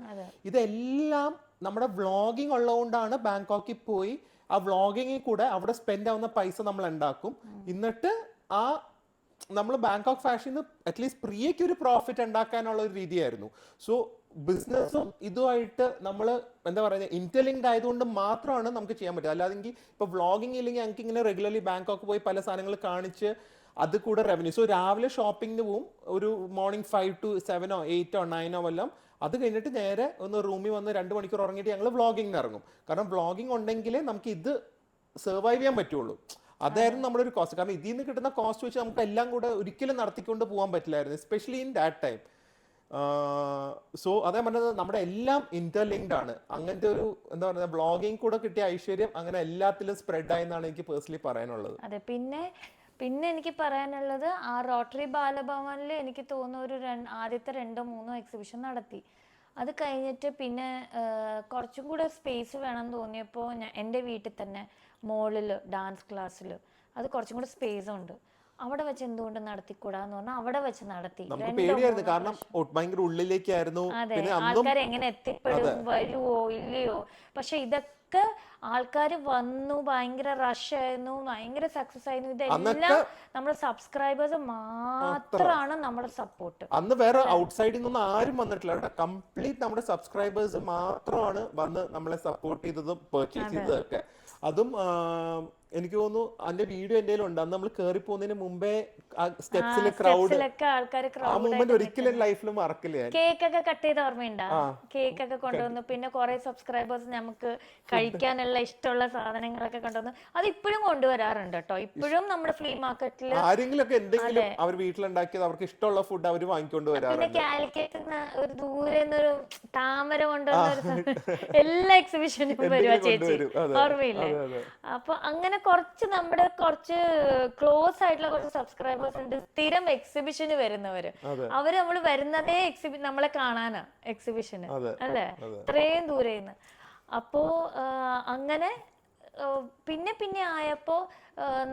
ഇതെല്ലാം നമ്മുടെ വ്ളോഗിങ് ഉള്ളതുകൊണ്ടാണ് ബാങ്കോക്കിൽ പോയി ആ വ്ളോഗിങ്ങിൽ കൂടെ അവിടെ സ്പെൻഡ് ആവുന്ന പൈസ നമ്മൾ ഉണ്ടാക്കും. എന്നിട്ട് നമ്മൾ ബാങ്കോക്ക് ഫാഷന് അറ്റ്ലീസ്റ്റ് പ്രിയയ്ക്ക് ഒരു പ്രോഫിറ്റ് ഉണ്ടാക്കാനുള്ള ഒരു രീതിയായിരുന്നു. സോ ബിസിനസ്സും ഇതുമായിട്ട് നമ്മൾ എന്താ പറയുക ഇന്റർലിങ്ക്ഡ് ആയതുകൊണ്ട് മാത്രമാണ് നമുക്ക് ചെയ്യാൻ പറ്റുക. അല്ലാതെങ്കിൽ ഇപ്പോൾ വ്ളോഗിങ് ഇല്ലെങ്കിൽ ഞങ്ങൾക്ക് ഇങ്ങനെ റെഗുലർലി ബാങ്കോക്ക് പോയി പല സാധനങ്ങൾ കാണിച്ച് അത് കൂടെ റവന്യൂ. സോ രാവിലെ ഷോപ്പിങ്ങിന് പോവും, ഒരു മോർണിംഗ് 5 to 7 or 8 or 9 വല്ലതും. അത് കഴിഞ്ഞിട്ട് നേരെ ഒന്ന് റൂമിൽ വന്ന് 2 മണിക്കൂർ ഉറങ്ങിയിട്ട് ഞങ്ങൾ വ്ളോഗിങ്ങിന് ഇറങ്ങും. കാരണം വ്ളോഗിങ് ഉണ്ടെങ്കിലേ നമുക്ക് ഇത് സർവൈവ് ചെയ്യാൻ പറ്റുള്ളൂ. അതായിരുന്നു നമ്മുടെ ഒരു കോസ്റ്റ്. കാരണം ഇതിൽ നിന്ന് കിട്ടുന്ന കോസ്റ്റ് വെച്ച് നമുക്ക് എല്ലാം കൂടെ ഒരിക്കലും നടത്തിക്കൊണ്ട് പോകാൻ പറ്റില്ലായിരുന്നു, especially in that time. So അതേ പറഞ്ഞത് നമ്മുടെ എല്ലാം ഇന്റർലിങ്ക്ഡ് ആണ്. അങ്ങനത്തെ ഒരു എന്താ പറയുക വ്ളോഗിങ് കൂടെ കിട്ടിയ ഐശ്വര്യം അങ്ങനെ എല്ലാത്തിലും സ്പ്രെഡ് ആയെന്നാണ് എനിക്ക് പേഴ്സണലി പറയാനുള്ളത്. അതെ, പിന്നെ എനിക്ക് പറയാനുള്ളത്, ആ റോട്ടറി ബാലഭവനിൽ എനിക്ക് തോന്നുന്നു ഒരു ആദ്യത്തെ 2-3 എക്സിബിഷൻ നടത്തി. അത് കഴിഞ്ഞിട്ട് പിന്നെ കുറച്ചും കൂടെ സ്പേസ് വേണം തോന്നിയപ്പോൾ എൻ്റെ വീട്ടിൽ തന്നെ മോളിൽ ഡാൻസ് ക്ലാസ്സിൽ അത് കുറച്ചും കൂടെ സ്പേസ് ഉണ്ട്. അവിടെ വെച്ച് എന്തുകൊണ്ട് നടത്തിക്കൂടാന്ന് പറഞ്ഞാൽ അവിടെ വെച്ച് നടത്തി. നമുക്ക് പേടിയായിരുന്നു, കാരണം ഭയങ്കര ഉള്ളിലേക്കായിരുന്നു. അതെ, ആൾക്കാർ എങ്ങനെ എത്തിപ്പെടും, വരുവോ ഇല്ലയോ. പക്ഷെ ഇതൊക്കെ ആൾക്കാർ വന്നു, ഭയങ്കര റഷ് ആയിരുന്നു, ഭയങ്കര സക്സസ് ആയിരുന്നു. ഇതെല്ലാം നമ്മുടെ സബ്സ്ക്രൈബേഴ്സ് മാത്രമാണ് നമ്മുടെ സപ്പോർട്ട്. അന്ന് വേറെ ഔട്ട്സൈഡിൽ നിന്നും ആരും വന്നിട്ടില്ല. കംപ്ലീറ്റ് നമ്മുടെ സബ്സ്ക്രൈബേഴ്സ് മാത്രമാണ് വന്ന് നമ്മളെ സപ്പോർട്ട് ചെയ്തതും പർച്ചേസ് ചെയ്തതൊക്കെ. അതും എനിക്ക് തോന്നുന്നു അതിന്റെ വീഡിയോ എന്റെ ഉണ്ട്. അന്ന് നമ്മൾ കേറി പോകുന്നതിന് മുമ്പേ സ്റ്റെപ്സിലെ ക്രൗഡ്, ആ മൂമെന്റ് ഒരിക്കലും ലൈഫിൽ മറക്കില്ല. കേക്ക് ഒക്കെ കട്ട് ചെയ്ത ഓർമ്മയുണ്ടാ? കേക്ക് ഒക്കെ കൊണ്ടുവന്നു. പിന്നെ കുറെ സബ്സ്ക്രൈബേഴ്സ് നമുക്ക് കഴിക്കാനുള്ള ഇഷ്ടമുള്ള സാധനങ്ങളൊക്കെ കൊണ്ടുവന്നു. അത് ഇപ്പോഴും കൊണ്ടുവരാറുണ്ട് കേട്ടോ. ഇപ്പോഴും നമ്മുടെ ഫ്ലീ മാർക്കറ്റിൽ ആരെങ്കിലും ഒക്കെ എന്തെങ്കിലും അവർ വീട്ടിലുണ്ടാക്കിയത് അവർക്ക് ഇഷ്ടമുള്ള ഫുഡ് അവർ വാങ്ങിക്കൊണ്ട് വരാറുണ്ട്. പിന്നെ കാലിക്കറ്റ് ഒരു ദൂരെ നിന്നൊരു താമര കൊണ്ടുവന്ന എല്ലാ എക്സിബിഷനും വരുവാ ചേച്ചി, ഓർമ്മയില്ലേ? അപ്പൊ അങ്ങനെ കുറച്ച് നമ്മുടെ കുറച്ച് ക്ലോസ് ആയിട്ടുള്ള കുറച്ച് സബ്സ്ക്രൈബേഴ്സ് ഉണ്ട്, സ്ഥിരം എക്സിബിഷന് വരുന്നവര്. അവര് നമ്മള് വരുന്നതേ നമ്മളെ കാണാനാ എക്സിബിഷന്, അല്ലേ? ഇത്രയും ദൂരേന്ന്. അപ്പോ അങ്ങനെ പിന്നെ പിന്നെ ആയപ്പോ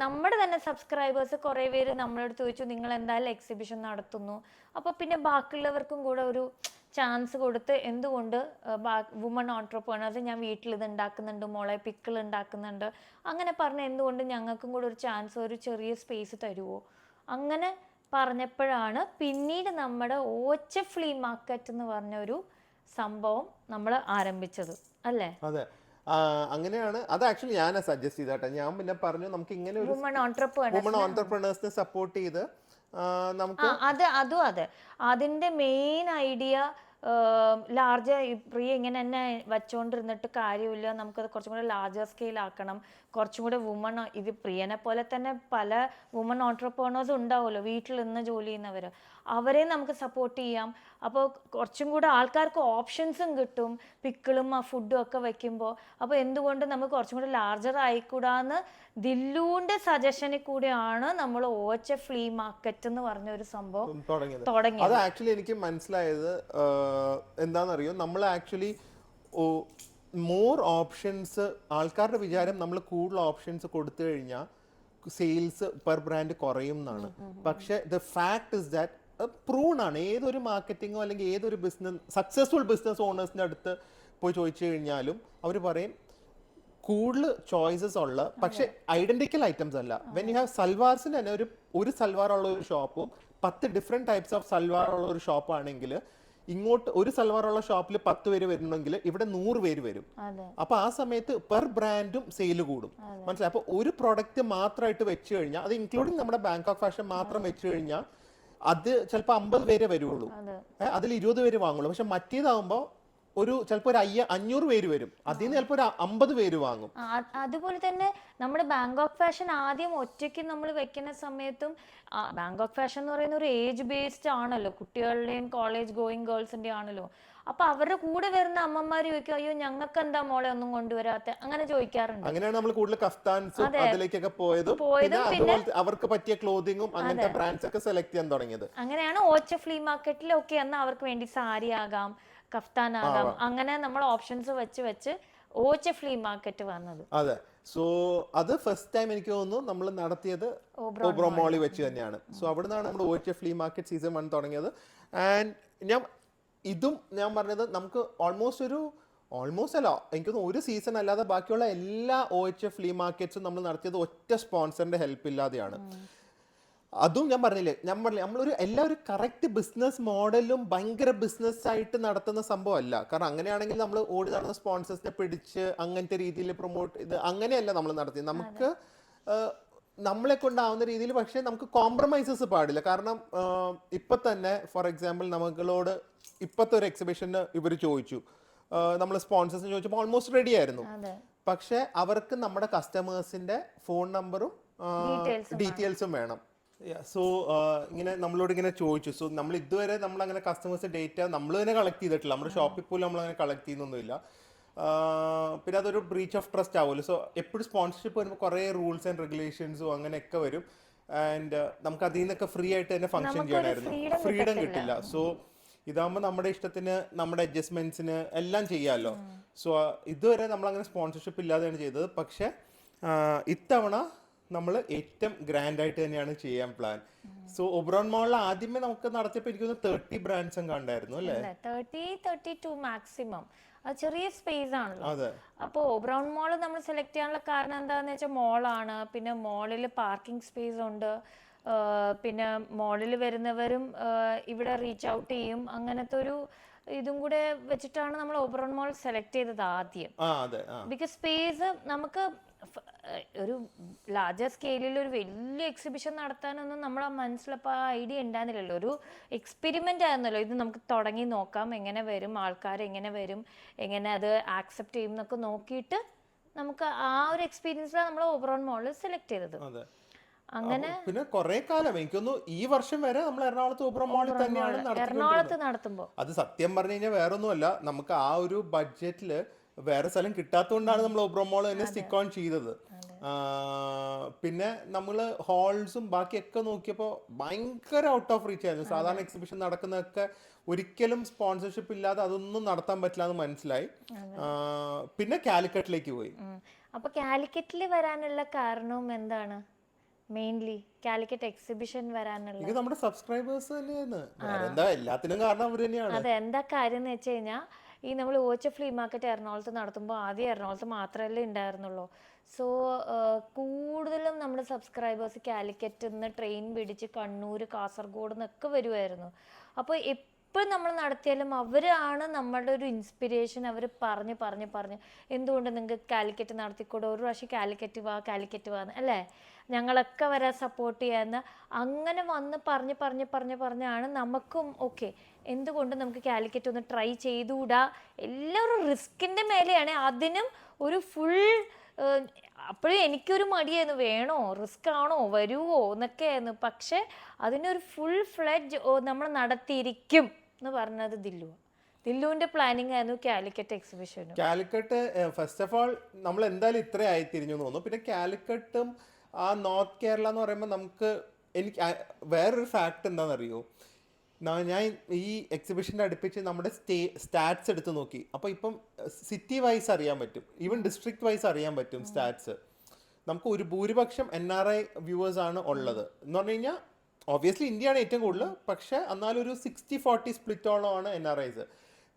നമ്മുടെ തന്നെ സബ്സ്ക്രൈബേഴ്സ് കുറെ പേര് നമ്മളോട് ചോദിച്ചു, നിങ്ങൾ എന്തായാലും എക്സിബിഷൻ നടത്തുന്നു, അപ്പൊ പിന്നെ ബാക്കിയുള്ളവർക്കും കൂടെ ഒരു ചാൻസ് കൊടുത്ത് എന്തുകൊണ്ട് വുമൺ ഓൺട്രപ്രണേഴ്സ്, ഞാൻ വീട്ടിൽ ഇത് ഉണ്ടാക്കുന്നുണ്ട് മോളെ, പിക്കിൾ ഉണ്ടാക്കുന്നുണ്ട്, അങ്ങനെ പറഞ്ഞ് എന്തുകൊണ്ട് ഞങ്ങൾക്കും കൂടെ ഒരു ചാൻസ്, ഒരു ചെറിയ സ്പേസ് തരുമോ? അങ്ങനെ പറഞ്ഞപ്പോഴാണ് പിന്നീട് നമ്മുടെ ഓച്ച ഫ്ലീ മാർക്കറ്റ് എന്ന് പറഞ്ഞ ഒരു സംഭവം നമ്മൾ ആരംഭിച്ചത്, അല്ലേ? അതെ, അങ്ങനെയാണ്. അത് ആക്ച്വലി ഞാൻ സജസ്റ്റ് ചെയ്തേട്ടെ. ഞാൻ പിന്നെ പറഞ്ഞു നമുക്ക് ഇങ്ങനെ ഒരു വുമൺ ഓൺട്രപ്രണേഴ്സിനെ സപ്പോർട്ട് ചെയ്ത് നമുക്ക് അതും അതെ. അതിന്റെ മെയിൻ ഐഡിയ ലാർജർ, പ്രിയ ഇങ്ങനെ തന്നെ വെച്ചോണ്ടിരുന്നിട്ട് കാര്യമില്ല, നമുക്കത് കുറച്ചും കൂടെ ലാർജർ സ്കെയിൽ ആക്കണം, കുറച്ചും കൂടെ വുമൺ, ഇത് പ്രിയനെ പോലെ തന്നെ പല വുമൺ ഓൺട്രപ്രണേഴ്സ് ഉണ്ടാവുമല്ലോ വീട്ടിൽ നിന്ന് ജോലി ചെയ്യുന്നവർ, അവരെ നമുക്ക് സപ്പോർട്ട് ചെയ്യാം. അപ്പോൾ കുറച്ചും കൂടെ ആൾക്കാർക്ക് ഓപ്ഷൻസും കിട്ടും, പിക്കിളും ആ ഫുഡും ഒക്കെ വെക്കുമ്പോൾ. അപ്പോൾ എന്തുകൊണ്ട് നമുക്ക് കുറച്ചും കൂടെ ലാർജർ ആയിക്കൂടാന്ന് ദില്ലുവിന്റെ സജഷനിൽ കൂടെയാണ് നമ്മൾ ഓച്ച ഫ്ലീ മാർക്കറ്റ് എന്ന് പറഞ്ഞ ഒരു സംഭവം തുടങ്ങിയത്. അത് ആക്ച്വലി എനിക്ക് മനസ്സിലായത് എന്താണെന്നറിയോ, നമ്മൾ ആക്ച്വലി മോർ ഓപ്ഷൻസ്, ആൾക്കാരുടെ വിചാരം നമ്മൾ കൂടുതൽ ഓപ്ഷൻസ് കൊടുത്തു കഴിഞ്ഞാൽ സെയിൽസ് പെർ ബ്രാൻഡ് കുറയും എന്നാണ്. പക്ഷെ the fact is that prune ആണ്. ഏതൊരു മാർക്കറ്റിങ്ങോ അല്ലെങ്കിൽ ഏതൊരു ബിസിനസ് സക്സസ്ഫുൾ ബിസിനസ് ഓണേഴ്സിന്റെ അടുത്ത് പോയി ചോദിച്ചു കഴിഞ്ഞാലും അവർ പറയും കൂടുതൽ ചോയ്സസ് ഉള്ള, പക്ഷെ ഐഡന്റിക്കൽ ഐറ്റംസ് അല്ല. വെൻ യു ഹാവ് സൽവാർസിന് തന്നെ ഒരു സൽവാർ ഉള്ള ഒരു ഷോപ്പും 10 ഡിഫറെന്റ് ടൈപ്സ് ഓഫ് സൽവാർ ഉള്ള ഒരു ഷോപ്പാണെങ്കിൽ, ഇങ്ങോട്ട് ഒരു സൽവാർ ഉള്ള ഷോപ്പിൽ 10 പേര് വരുന്നുണ്ടെങ്കിൽ ഇവിടെ 100 പേര് വരും. അപ്പൊ ആ സമയത്ത് പെർ ബ്രാൻഡും സെയിൽ കൂടും, മനസ്സിലായി? അപ്പൊ ഒരു പ്രൊഡക്റ്റ് മാത്രമായിട്ട് വെച്ച് കഴിഞ്ഞാൽ, അത് ഇൻക്ലൂഡിങ് നമ്മുടെ ബാങ്കോക്ക് ഫാഷൻ മാത്രം വെച്ച് കഴിഞ്ഞാൽ അത് ചിലപ്പോൾ 50 പേരെ വരുള്ളൂ, അതിൽ 20 പേര് വാങ്ങുള്ളൂ. പക്ഷെ മറ്റേതാവുമ്പോൾ ചിലപ്പോൾ ഒരു 500 പേര് വരും, അതിൽ നിന്ന് ചിലപ്പോൾ ഒരു 50 പേര് വാങ്ങും. അതുപോലെ തന്നെ നമ്മുടെ ബാങ്കോക്ക് ഫാഷൻ ആദ്യം ഒറ്റയ്ക്ക് നമ്മൾ വെക്കുന്ന സമയത്തും, ബാങ്കോക്ക് ഫാഷൻ എന്ന് പറയുന്ന ഒരു ഏജ് ബേസ്ഡ് ആണല്ലോ, കുട്ടികളുടെയും കോളേജ് ഗോയിങ് ഗേൾസിന്റെ ആണല്ലോ. അപ്പൊ അവരുടെ കൂടെ വരുന്ന അമ്മമാര് ചോദിക്കും, അയ്യോ ഞങ്ങൾക്ക് എന്താ മോളെ ഒന്നും കൊണ്ടുവരാത്ത, അങ്ങനെ ചോദിക്കാറുണ്ട്. അങ്ങനെയാണ് നമ്മൾ കൂടുതൽ കഫ്താൻസും അതിലേക്കൊക്കെ പോയതും പിന്നെ അവർക്ക് പറ്റിയ ക്ലോത്തിങ്ങും അങ്ങനത്തെ ബ്രാൻഡ്സ് ഒക്കെ സെലക്ട് ചെയ്യാൻ തുടങ്ങിയത്. അങ്ങനെയാണ് ഓച്ച ഫ്ലീ മാർക്കറ്റിൽ ഒക്കെ എന്നാൽ അവർക്ക് വേണ്ടി സാരി ആകാം, കഫ്താൻ ആകാം, അങ്ങനെ നമ്മൾ ഓപ്ഷൻസ് വെച്ച് ഓച്ച ഫ്ലീ മാർക്കറ്റ് വന്നത്. അതെ, സോ അത് ഫസ്റ്റ് ടൈം എനിക്ക് തോന്നുന്നു നമ്മൾ നടത്തിയത് ഓബ്രോൺ മോളിൽ വെച്ച് തന്നെയാണ്. സോ അവിടെ നിന്നാണ് നമ്മൾ ഓച്ച ഫ്ലീ മാർക്കറ്റ് സീസൺ 1 തുടങ്ങിയത്. ആൻഡ് ഞാൻ പറഞ്ഞത് നമുക്ക് ഓൾമോസ്റ്റ് അല്ല, എനിക്കൊന്ന് ഒരു സീസൺ അല്ലാതെ ബാക്കിയുള്ള എല്ലാ OHF ഫ്ലീ മാർക്കറ്റ്സും നമ്മൾ നടത്തിയത് ഒറ്റ സ്പോൺസറിന്റെ ഹെൽപ്പ് ഇല്ലാതെയാണ്. അതും ഞാൻ പറഞ്ഞില്ലേ, നമ്മളൊരു എല്ലാവരും കറക്റ്റ് ബിസിനസ് മോഡലും ഭയങ്കര ബിസിനസ് ആയിട്ട് നടത്തുന്ന സംഭവം അല്ല. കാരണം അങ്ങനെയാണെങ്കിൽ നമ്മൾ ഓടി നടന്ന സ്പോൺസേഴ്സിനെ പിടിച്ച് അങ്ങനത്തെ രീതിയിൽ പ്രൊമോട്ട് ചെയ്ത് അങ്ങനെയല്ല നമ്മൾ നടത്തിയത്. നമുക്ക് നമ്മളെ കൊണ്ടാവുന്ന രീതിയിൽ, പക്ഷെ നമുക്ക് കോംപ്രമൈസസ് പാടില്ല. കാരണം ഇപ്പൊ തന്നെ ഫോർ എക്സാമ്പിൾ നമ്മളോട് ഇപ്പോഴത്തെ ഒരു എക്സിബിഷന് ഇവർ ചോദിച്ചു, നമ്മൾ സ്പോൺസേഴ്സിന് ചോദിച്ചപ്പോൾ ഓൾമോസ്റ്റ് റെഡി ആയിരുന്നു. പക്ഷെ അവർക്ക് നമ്മുടെ കസ്റ്റമേഴ്സിന്റെ ഫോൺ നമ്പറും ഡീറ്റെയിൽസും വേണം. സോ ഇങ്ങനെ നമ്മളോട് ഇങ്ങനെ ചോദിച്ചു. സോ നമ്മൾ ഇതുവരെ നമ്മൾ അങ്ങനെ കസ്റ്റമേഴ്സ് ഡേറ്റ നമ്മൾ തന്നെ കളക്ട് ചെയ്തിട്ടില്ല, നമ്മുടെ ഷോപ്പിൽ പോലും നമ്മൾ അങ്ങനെ കളക്ട് ചെയ്യുന്നൊന്നുമില്ല. പിന്നെ അതൊരു ബ്രീച്ച് ഓഫ് ട്രസ്റ്റ് ആവുമല്ലോ. സോ എപ്പോഴും സ്പോൺസർഷിപ്പ് വരുമ്പോൾ കുറേ റൂൾസ് ആൻഡ് റെഗുലേഷൻസും അങ്ങനെയൊക്കെ വരും. ആൻഡ് നമുക്ക് അതിൽ നിന്നൊക്കെ ഫ്രീ ആയിട്ട് തന്നെ ഫംഗ്ഷൻ ചെയ്യണമായിരുന്നു, ഫ്രീഡം കിട്ടില്ല. സോ ഇതാകുമ്പോൾ നമ്മുടെ ഇഷ്ടത്തിന് നമ്മുടെ അഡ്ജസ്റ്റ്മെന്റ്സിന് എല്ലാം ചെയ്യാമല്ലോ. സോ ഇതുവരെ നമ്മൾ അങ്ങനെ സ്പോൺസർഷിപ്പ് ഇല്ലാതെയാണ് ചെയ്തത്. പക്ഷെ ഇത്തവണ നമ്മൾ ഏറ്റവും ഗ്രാൻഡ് ആയിട്ട് തന്നെയാണ് ചെയ്യാൻ പ്ലാൻ. സോ ഒബ്രോൺ മോളിൽ ആദ്യമേ നമുക്ക് നടത്തിയപ്പോൾ എനിക്ക് 30 ബ്രാൻഡ്സ് കണ്ടായിരുന്നു അല്ലേ? 32 മാക്സിമം. അത് ചെറിയ സ്പേസ് ആണല്ലോ. അതെ. അപ്പോൾ ഓബ്രോൺ മോൾ നമ്മൾ സെലക്ട് ചെയ്യാനുള്ള കാരണം എന്താണെന്ന് വെച്ചാൽ മോളാണ്, പിന്നെ മോളിൽ പാർക്കിംഗ് സ്പേസ് ഉണ്ട്, പിന്നെ മോളിൽ വരുന്നവരും ഇവിടെ റീച്ച് ഔട്ട് ചെയ്യും. അങ്ങനത്തെ ഒരു ഇതും കൂടെ വെച്ചിട്ടാണ് നമ്മൾ ഓബ്രോൺ മോൾ സെലക്ട് ചെയ്തത് ആദ്യം. ബിക്കോസ് സ്പേസ് നമുക്ക് ഒരു ലാർജർ സ്കെയിലിൽ ഒരു വലിയ എക്സിബിഷൻ നടത്താനൊന്നും നമ്മളെ മനസ്സിലപ്പോൾ ആ ഐഡിയ ഉണ്ടായിരുന്നില്ലല്ലോ. ഒരു എക്സ്പെരിമെൻ്റ് ആയിരുന്നല്ലോ ഇത്. നമുക്ക് തുടങ്ങി നോക്കാം, എങ്ങനെ വരും, ആൾക്കാർ എങ്ങനെ വരും, എങ്ങനെ അത് ആക്സെപ്റ്റ് ചെയ്യും എന്നൊക്കെ നോക്കിയിട്ട് നമുക്ക് ആ ഒരു എക്സ്പീരിയൻസിലാണ് നമ്മൾ ഓബ്രോൺ മോളിൽ സെലക്ട് ചെയ്തത്. അങ്ങനെ പിന്നെ കുറെ കാലം എനിക്കൊന്നു ഈ വർഷം വരെ നമ്മൾ എറണാകുളത്ത് ഓബ്രോൺ മോളിൽ തന്നെയാണ് എറണാകുളത്ത് നടത്തുമ്പോൾ അത് സത്യം പറഞ്ഞു കഴിഞ്ഞാൽ വേറൊന്നുമല്ല, നമുക്ക് ആ ഒരു ബഡ്ജറ്റില് വേറെ സ്ഥലം കിട്ടാത്തതുകൊണ്ടാണ് നമ്മൾ ഓബ്രോൺ മോൾ തന്നെ സ്റ്റിക്ക് ഓൺ ചെയ്തത്. പിന്നെ നമ്മൾ ഹാൾസും ബാക്കിയൊക്കെ നോക്കിയപ്പോൾ ഭയങ്കര ഔട്ട് ഓഫ് റീച്ച് ആയിരുന്നു. സാധാരണ എക്സിബിഷൻ നടക്കുന്നതൊക്കെ ഒരിക്കലും സ്പോൺസർഷിപ്പ് ഇല്ലാതെ അതൊന്നും നടത്താൻ പറ്റില്ല എന്ന് മനസ്സിലായി. പിന്നെ കാലിക്കറ്റിലേക്ക് പോയി. അപ്പൊ കാലിക്കറ്റിൽ വരാനുള്ള കാരണവും എന്താണ്? മെയിൻലി കാലിക്കറ്റ് എക്സിബിഷൻ വരാനുള്ള നമ്മുടെ സബ്സ്ക്രൈബേഴ്സ് തന്നെയാണ്. എന്താ എല്ലാത്തിനും കാരണം അവർ തന്നെയാണ്. അതെ, എന്താ കാര്യം എന്ന് വെച്ച് കഴിഞ്ഞാൽ ഈ നമ്മൾ ഓച്ച ഫ്ലീ മാർക്കറ്റ് എറണാകുളത്ത് നടത്തുമ്പോൾ ആദ്യം എറണാകുളത്ത് മാത്രമല്ലേ ഉണ്ടായിരുന്നുള്ളൂ. സോ കൂടുതലും നമ്മുടെ സബ്സ്ക്രൈബേഴ്സ് കാലിക്കറ്റിൽ നിന്ന് ട്രെയിൻ പിടിച്ച് കണ്ണൂർ, കാസർഗോഡ് നിന്നൊക്കെ വരുമായിരുന്നു. അപ്പോൾ എപ്പോൾ നമ്മൾ നടത്തിയാലും അവരാണ് നമ്മളുടെ ഒരു ഇൻസ്പിരേഷൻ. അവർ പറഞ്ഞ് എന്തുകൊണ്ട് നിങ്ങൾക്ക് കാലിക്കറ്റ് നടത്തിക്കൂടെ, ഒരു പ്രാവശ്യം കാലിക്കറ്റ് വാ അല്ലേ, ഞങ്ങളൊക്കെ വരാൻ സപ്പോർട്ട് ചെയ്യാന്ന് അങ്ങനെ വന്ന് പറഞ്ഞാണ് നമുക്കും ഓക്കെ എന്തുകൊണ്ട് നമുക്ക് കാലിക്കറ്റ് ഒന്ന് ട്രൈ ചെയ്തുകൂടാ. എല്ലാവരും റിസ്കിൻ്റെ മേലെയാണ്. അതിനും ഒരു ഫുൾ അപ്പോഴും എനിക്കൊരു മടിയായിരുന്നു, വേണോ, റിസ്ക് ആണോ, വരുമോ എന്നൊക്കെ ആയിരുന്നു. പക്ഷെ അതിനൊരു ഫുൾ ഫ്ലെഡ്ജ് നമ്മൾ നടത്തിയിരിക്കും എന്ന് പറഞ്ഞത് ദില്ലുവിന്റെ പ്ലാനിങ് ആയിരുന്നു കാലിക്കറ്റ് എക്സിബിഷനും. കാലിക്കറ്റ് ഫസ്റ്റ് ഓഫ് ഓൾ നമ്മൾ എന്തായാലും ഇത്ര ആയിത്തിരിഞ്ഞു തോന്നുന്നു. പിന്നെ കാലിക്കറ്റും ആ നോർത്ത് കേരള എന്ന് പറയുമ്പോൾ നമുക്ക് എനിക്ക് വേറൊരു ഫാക്ട് എന്താണെന്നറിയോ, ഞാൻ ഈ എക്സിബിഷൻ്റെ അടുപ്പിച്ച് നമ്മുടെ സ്റ്റാറ്റ്സ് എടുത്ത് നോക്കി. അപ്പോൾ ഇപ്പം സിറ്റി വൈസ് അറിയാൻ പറ്റും, ഈവൻ ഡിസ്ട്രിക്ട് വൈസ് അറിയാൻ പറ്റും സ്റ്റാറ്റ്സ്. നമുക്ക് ഒരു ഭൂരിപക്ഷം NRI വ്യൂവേഴ്സ് ആണ് ഉള്ളത് എന്ന് പറഞ്ഞു കഴിഞ്ഞാൽ. ഒബ്വിയസ്ലി ഇന്ത്യയാണ് ഏറ്റവും കൂടുതൽ, പക്ഷെ എന്നാലും ഒരു 60-40 സ്പ്ലിറ്റോളമാണ് NRIs.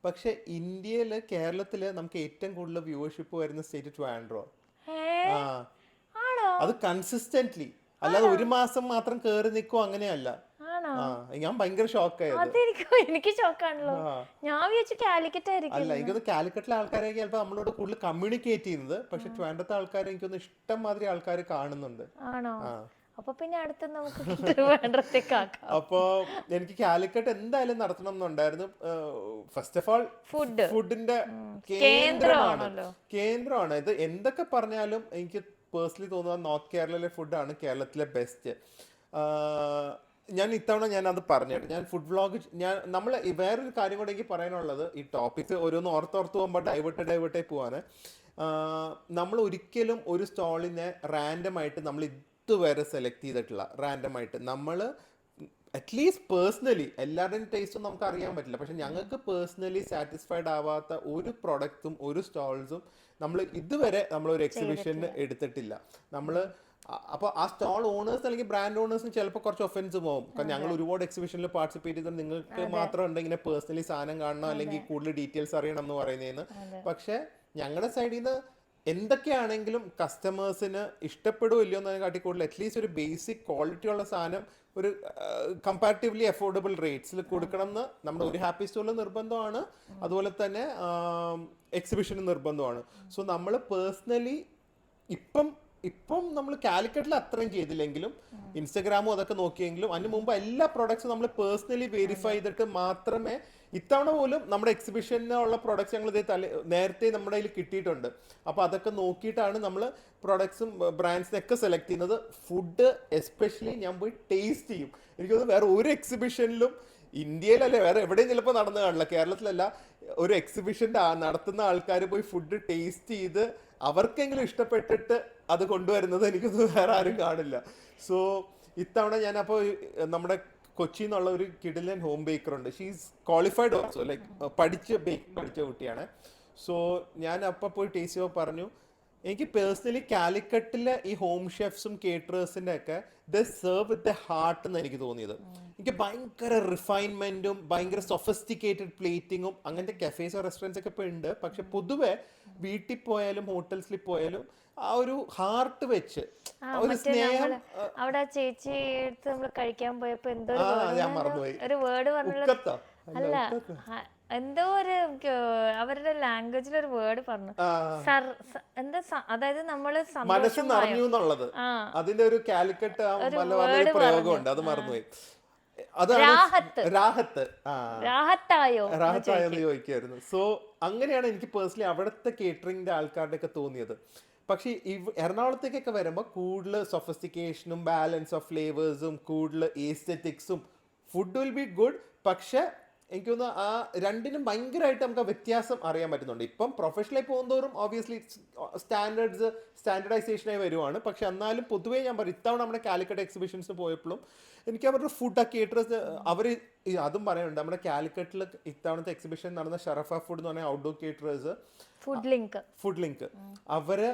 പക്ഷെ ഇന്ത്യയിൽ, കേരളത്തിൽ നമുക്ക് ഏറ്റവും കൂടുതൽ വ്യൂവർഷിപ്പ് വരുന്ന സ്റ്റേറ്റ് ട്രിവാൻഡ്രം. അത് കൺസിസ്റ്റന്റ്ലി, അല്ലാതെ ഒരു മാസം മാത്രം കേറി നിൽക്കും അങ്ങനെയല്ല. ഞാൻ ഭയങ്കര ഷോക്കായത്. എനിക്ക് ഷോക്കാണല്ലോ, ഞാൻ വിചാരിച്ചു കാലിക്കറ്റ് ആയിരിക്കും. അല്ല, എനിക്കൊന്ന് കാലിക്കറ്റിലെ ആൾക്കാരെ ചിലപ്പോൾ നമ്മളോട് കൂടുതൽ കമ്മ്യൂണിക്കേറ്റ് ചെയ്യുന്നത്. പക്ഷെ ട്രിവാൻഡ്രത്തെ ആൾക്കാരെ എനിക്കൊന്ന് ഇഷ്ടം മാതിരി ആൾക്കാർ കാണുന്നുണ്ട്. അപ്പൊ പിന്നെ അടുത്ത് നമുക്ക് ട്രിവാൻഡ്രത്തേക്ക് ആക്കാം. അപ്പൊ എനിക്ക് കാലിക്കറ്റ് എന്തായാലും നടത്തണം എന്നുണ്ടായിരുന്നു. ഫസ്റ്റ് ഓഫ് ഓൾ ഫുഡിന്റെ കേന്ദ്രമാണ് ഇത്. എന്തൊക്കെ പറഞ്ഞാലും എനിക്ക് പേഴ്സണലി തോന്നുന്നത് നോർത്ത് കേരളയിലെ ഫുഡാണ് കേരളത്തിലെ ബെസ്റ്റ്. ഞാൻ ഇത്തവണ അത് പറഞ്ഞിട്ട് ഞാൻ ഫുഡ് വ്ളോഗ് നമ്മൾ വേറൊരു കാര്യം കൂടെ എനിക്ക് പറയാനുള്ളത്, ഈ ടോപ്പിക്സ് ഓരോന്ന് ഓർത്തോർത്ത് പോകുമ്പോൾ ഡൈവേർട്ടായി പോവാണ്. നമ്മൾ ഒരിക്കലും ഒരു സ്റ്റോളിനെ റാൻഡമായിട്ട് നമ്മൾ ഇതുവരെ സെലക്ട് ചെയ്തിട്ടില്ല. റാൻഡമായിട്ട് നമ്മൾ അറ്റ്ലീസ്റ്റ് പേഴ്സണലി എല്ലാവരുടെയും ടേസ്റ്റും നമുക്ക് അറിയാൻ പറ്റില്ല. പക്ഷെ ഞങ്ങൾക്ക് പേഴ്സണലി സാറ്റിസ്ഫൈഡ് ആവാത്ത ഒരു പ്രൊഡക്റ്റും ഒരു സ്റ്റോൾസും നമ്മൾ ഇതുവരെ നമ്മളൊരു എക്സിബിഷന് എടുത്തിട്ടില്ല. നമ്മൾ അപ്പോൾ ആ സ്റ്റോൾ ഓണേഴ്സ് അല്ലെങ്കിൽ ബ്രാൻഡ് ഓണേഴ്സിന് ചിലപ്പോൾ കുറച്ച് ഒഫൻസ് പോകും. കാരണം ഞങ്ങൾ ഒരുപാട് എക്സിബിഷനിൽ പാർട്ടിസിപ്പേറ്റ് ചെയ്ത് നിങ്ങൾക്ക് മാത്രം ഇങ്ങനെ പേഴ്സണലി സാധനം കാണണം അല്ലെങ്കിൽ കൂടുതൽ ഡീറ്റെയിൽസ് അറിയണം എന്ന് പറയുന്നതെന്ന്. പക്ഷെ ഞങ്ങളുടെ സൈഡിൽ നിന്ന് എന്തൊക്കെയാണെങ്കിലും കസ്റ്റമേഴ്സിന് ഇഷ്ടപ്പെടുമോ ഇല്ലയോ എന്നതിനെ കാട്ടി കൂടുതൽ അറ്റ്ലീസ്റ്റ് ഒരു ബേസിക് ക്വാളിറ്റി ഉള്ള സാധനം ഒരു കമ്പാരിറ്റീവ്ലി അഫോർഡബിൾ റേറ്റ്സിൽ കൊടുക്കണം എന്ന് നമ്മുടെ ഒരു ഹാപ്പി സ്റ്റോറിൽ നിർബന്ധമാണ്. അതുപോലെ തന്നെ എക്സിബിഷന് നിർബന്ധമാണ്. സോ നമ്മൾ പേഴ്സണലി ഇപ്പം നമ്മൾ കാലിക്കറ്റിൽ അത്രയും ചെയ്തില്ലെങ്കിലും ഇൻസ്റ്റഗ്രാമും അതൊക്കെ നോക്കിയെങ്കിലും അതിന് മുമ്പ് എല്ലാ പ്രോഡക്ട്സും നമ്മൾ പേഴ്സണലി വെരിഫൈ ചെയ്തിട്ട് മാത്രമേ. ഇത്തവണ പോലും നമ്മുടെ എക്സിബിഷനുള്ള പ്രോഡക്ട്സ് ഞങ്ങൾ നേരത്തെ നമ്മുടെ കയ്യിൽ കിട്ടിയിട്ടുണ്ട്. അപ്പോൾ അതൊക്കെ നോക്കിയിട്ടാണ് നമ്മൾ പ്രോഡക്ട്സും ബ്രാൻഡ്സിനൊക്കെ സെലക്ട് ചെയ്യുന്നത്. ഫുഡ് എസ്പെഷ്യലി ഞാൻ പോയി ടേസ്റ്റ് ചെയ്യും. എനിക്കൊന്ന് വേറെ ഒരു എക്സിബിഷനിലും ഇന്ത്യയിലല്ലേ വേറെ എവിടെയും ചിലപ്പോൾ നടന്നു കാണില്ല, കേരളത്തിലല്ല, ഒരു എക്സിബിഷൻ നടത്തുന്ന ആൾക്കാർ പോയി ഫുഡ് ടേസ്റ്റ് ചെയ്ത് അവർക്കെങ്കിലും ഇഷ്ടപ്പെട്ടിട്ട് അത് കൊണ്ടുവരുന്നത് എനിക്കൊന്നും വേറെ ആരും കാണില്ല. സോ ഇത്തവണ ഞാനപ്പോൾ നമ്മുടെ കൊച്ചി എന്നുള്ള ഒരു കിഡിലൻ ഹോം ബേക്കർ ഉണ്ട്. She's qualified also, like baking പഠിച്ച കുട്ടിയാണ്. സോ ഞാൻ അപ്പം പോയി ടേസ്റ്റ് ചെയ്യുമ്പോൾ പറഞ്ഞു, എനിക്ക് പേഴ്സണലി കാലിക്കട്ടിലെ ഈ ഹോം ഷെഫ്സും കേറ്ററേഴ്സിന്റെ ഒക്കെ the serve with the heart എന്ന് എനിക്ക് തോന്നിയത്. എനിക്ക് ഭയങ്കര റിഫൈൻമെന്റും ഭയങ്കര സൊഫിസ്റ്റിക്കേറ്റഡ് പ്ലേറ്റിങ്ങും അങ്ങനത്തെ കഫേസോ റെസ്റ്റോറൻറ്റ്സ് ഒക്കെ ഇപ്പൊ ഉണ്ട്. പക്ഷെ പൊതുവെ വീട്ടിൽ പോയാലും ഹോട്ടൽസിൽ പോയാലും ആ ഒരു ഹാർട്ട് വെച്ച് ഒരു സ്നേഹം. അവിടെ ചേച്ചി എടുത്ത് നമ്മൾ കഴിക്കാൻ പോയപ്പോ എന്തോ ഞാൻ മറന്നുപോയി, ഒരു വേർഡ് പറഞ്ഞല്ലോ, അല്ല ഉക്കത്ത എന്തോ ഒരു അവരുടെ ലാംഗ്വേജിൽ ഒരു വേർഡ് പറഞ്ഞു, എന്താ അതായത് നമ്മള് മനസ്സ് നിറഞ്ഞു എന്നുള്ളത്. അതിന്റെ ഒരു കാലിക്കട്ട് മലബാറിൽ പ്രയോഗമുണ്ട്, അത് മറന്നുപോയി. രാഹത്തായോ എന്ന് ചോദിക്കായിരുന്നു. സോ അങ്ങനെയാണ് എനിക്ക് പേഴ്സണലി അവിടുത്തെ കേറ്ററിംഗിന്റെ ആൾക്കാരുടെ ഒക്കെ തോന്നിയത്. പക്ഷെ എറണാകുളത്തേക്കൊക്കെ വരുമ്പോൾ കൂടുതൽ സൊഫിസ്റ്റിക്കേഷനും ബാലൻസ് ഓഫ് ഫ്ലേവേഴ്സും കൂടുതൽ എസ്തെറ്റിക്സും ഫുഡ് വിൽ ബി ഗുഡ്. പക്ഷെ എനിക്ക് തോന്നുന്നു ആ രണ്ടിനും ഭയങ്കരമായിട്ട് നമുക്ക് വ്യത്യാസം അറിയാൻ പറ്റുന്നുണ്ട്. ഇപ്പം പ്രൊഫഷണലായി പോകുന്നതോറും ഓബിയസ്ലി സ്റ്റാൻഡർഡൈസേഷനായി വരുവാണ്. പക്ഷെ എന്നാലും പൊതുവേ ഞാൻ പറയും, ഇത്തവണ നമ്മുടെ കാലിക്കറ്റ് എക്സിബിഷൻസിന് പോയപ്പോഴും എനിക്ക് അവരുടെ ഫുഡ് ആ കേറ്ററേഴ്സ് അവർ അതും പറയുന്നുണ്ട്. നമ്മുടെ കാലിക്കറ്റിൽ ഇത്തവണത്തെ എക്സിബിഷൻ നടന്ന ഷറഫ ഫുഡ് എന്ന് പറഞ്ഞ ഔട്ട്ഡോർ കേറ്ററേഴ്സ് ഫുഡ് ലിങ്ക് അവര്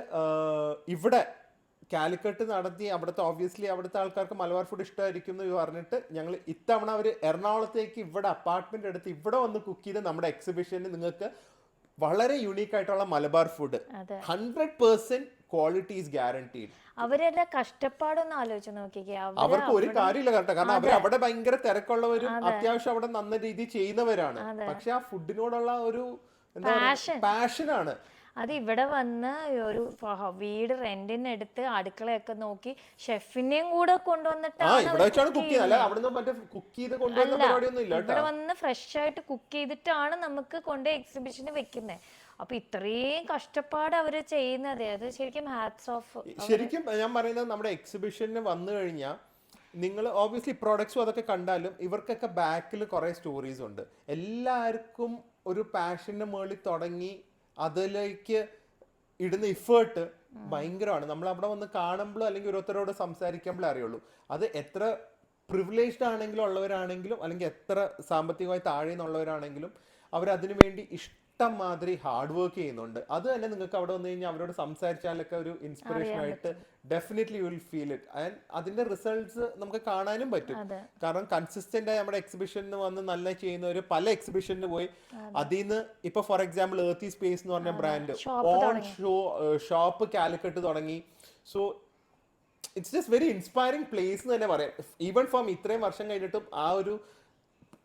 ഇവിടെ കാലിക്കട്ട് നടത്തി അവിടുത്തെ ഓബിയസ്ലി അവിടുത്തെ ആൾക്കാർക്ക് മലബാർ ഫുഡ് ഇഷ്ടമായിരിക്കും എന്ന് പറഞ്ഞിട്ട് ഞങ്ങൾ ഇത്തവണ അവർ എറണാകുളത്തേക്ക് ഇവിടെ അപ്പാർട്ട്മെന്റ് എടുത്ത് ഇവിടെ വന്ന് കുക്ക് ചെയ്ത് നമ്മുടെ എക്സിബിഷനിൽ നിങ്ങൾക്ക് വളരെ യുണീക്ക് ആയിട്ടുള്ള Malabar food 100% quality is guaranteed. അവരുടെ കഷ്ടപ്പാടൊന്നും ആലോചിച്ച് നോക്കിക്കേ, അവർക്ക് ഒരു കാര്യമില്ല കറക്റ്റ്, കാരണം അവർ അവിടെ ഭയങ്കര തിരക്കുള്ളവരും അത്യാവശ്യം അവിടെ നല്ല രീതിയിൽ ചെയ്യുന്നവരാണ്. പക്ഷെ ആ ഫുഡിനോടുള്ള ഒരു പാഷനാണ്. അത് ഇവിടെ വന്ന് ഒരു വീട് റെന്റിന് എടുത്ത് അടുക്കളയൊക്കെ നോക്കി ഷെഫിനെയും കൂടെ കൊണ്ടുവന്നിട്ടാണ് ഇവിടെ വന്ന് ഫ്രഷ് ആയിട്ട് കുക്ക് ചെയ്തിട്ടാണ് നമുക്ക് കൊണ്ട് എക്സിബിഷന് വെക്കുന്നത്. അപ്പൊ ഇത്രയും കഷ്ടപ്പാട് അവര് ചെയ്യുന്നത് അത് ശരിക്കും ഹാറ്റ്സ് ഓഫ്. ശരിക്കും ഞാൻ പറയുന്നത് നമ്മുടെ എക്സിബിഷന് വന്നു കഴിഞ്ഞാൽ നിങ്ങൾ ഓബിയസ്ലി പ്രോഡക്ട്സും അതൊക്കെ കണ്ടാലും ഇവർക്കൊക്കെ ബാക്കിൽ കുറെ സ്റ്റോറീസ് ഉണ്ട്. എല്ലാവർക്കും ഒരു പാഷന്റെ മുകളിൽ തുടങ്ങി അതിലേക്ക് ഇടുന്ന ഇഫേർട്ട് ഭയങ്കരമാണ്. നമ്മൾ അവിടെ വന്ന് കാണുമ്പോഴും അല്ലെങ്കിൽ ഓരോരുത്തരോട് സംസാരിക്കുമ്പോഴേ അറിയുള്ളൂ അത് എത്ര പ്രിവിലേജ്ഡ് ആണെങ്കിലും ഉള്ളവരാണെങ്കിലും അല്ലെങ്കിൽ എത്ര സാമ്പത്തികമായി താഴെ നിന്നുള്ളവരാണെങ്കിലും അവരതിനു വേണ്ടി ഇഷ്ടം മാതിരി ഹാർഡ് വർക്ക് ചെയ്യുന്നുണ്ട്. അത് തന്നെ നിങ്ങൾക്ക് അവിടെ വന്നു കഴിഞ്ഞാൽ അവരോട് സംസാരിച്ചാലൊക്കെ ഒരു ഇൻസ്പിറേഷൻ ആയിട്ട് definitely you will feel it. And അതിന്റെ റിസൾട്ട്സ് നമുക്ക് കാണാനും പറ്റും. കാരണം കൺസിസ്റ്റന്റ് ആയി നമ്മുടെ എക്സിബിഷന് വന്ന് നല്ല ചെയ്യുന്നവര് പല എക്സിബിഷന് പോയി അതിൽ നിന്ന് ഇപ്പൊ ഫോർ എക്സാമ്പിൾ ഏർത്തി സ്പേസ് എന്ന് പറഞ്ഞ ബ്രാൻഡ് ഓൺ ഷോപ്പ് കാലിക്കട്ട് തുടങ്ങി. So it's just very inspiring place എന്ന് തന്നെ പറയാം. ഈവൻ ഫ്രോം ഇത്രയും വർഷം കഴിഞ്ഞിട്ടും ആ ഒരു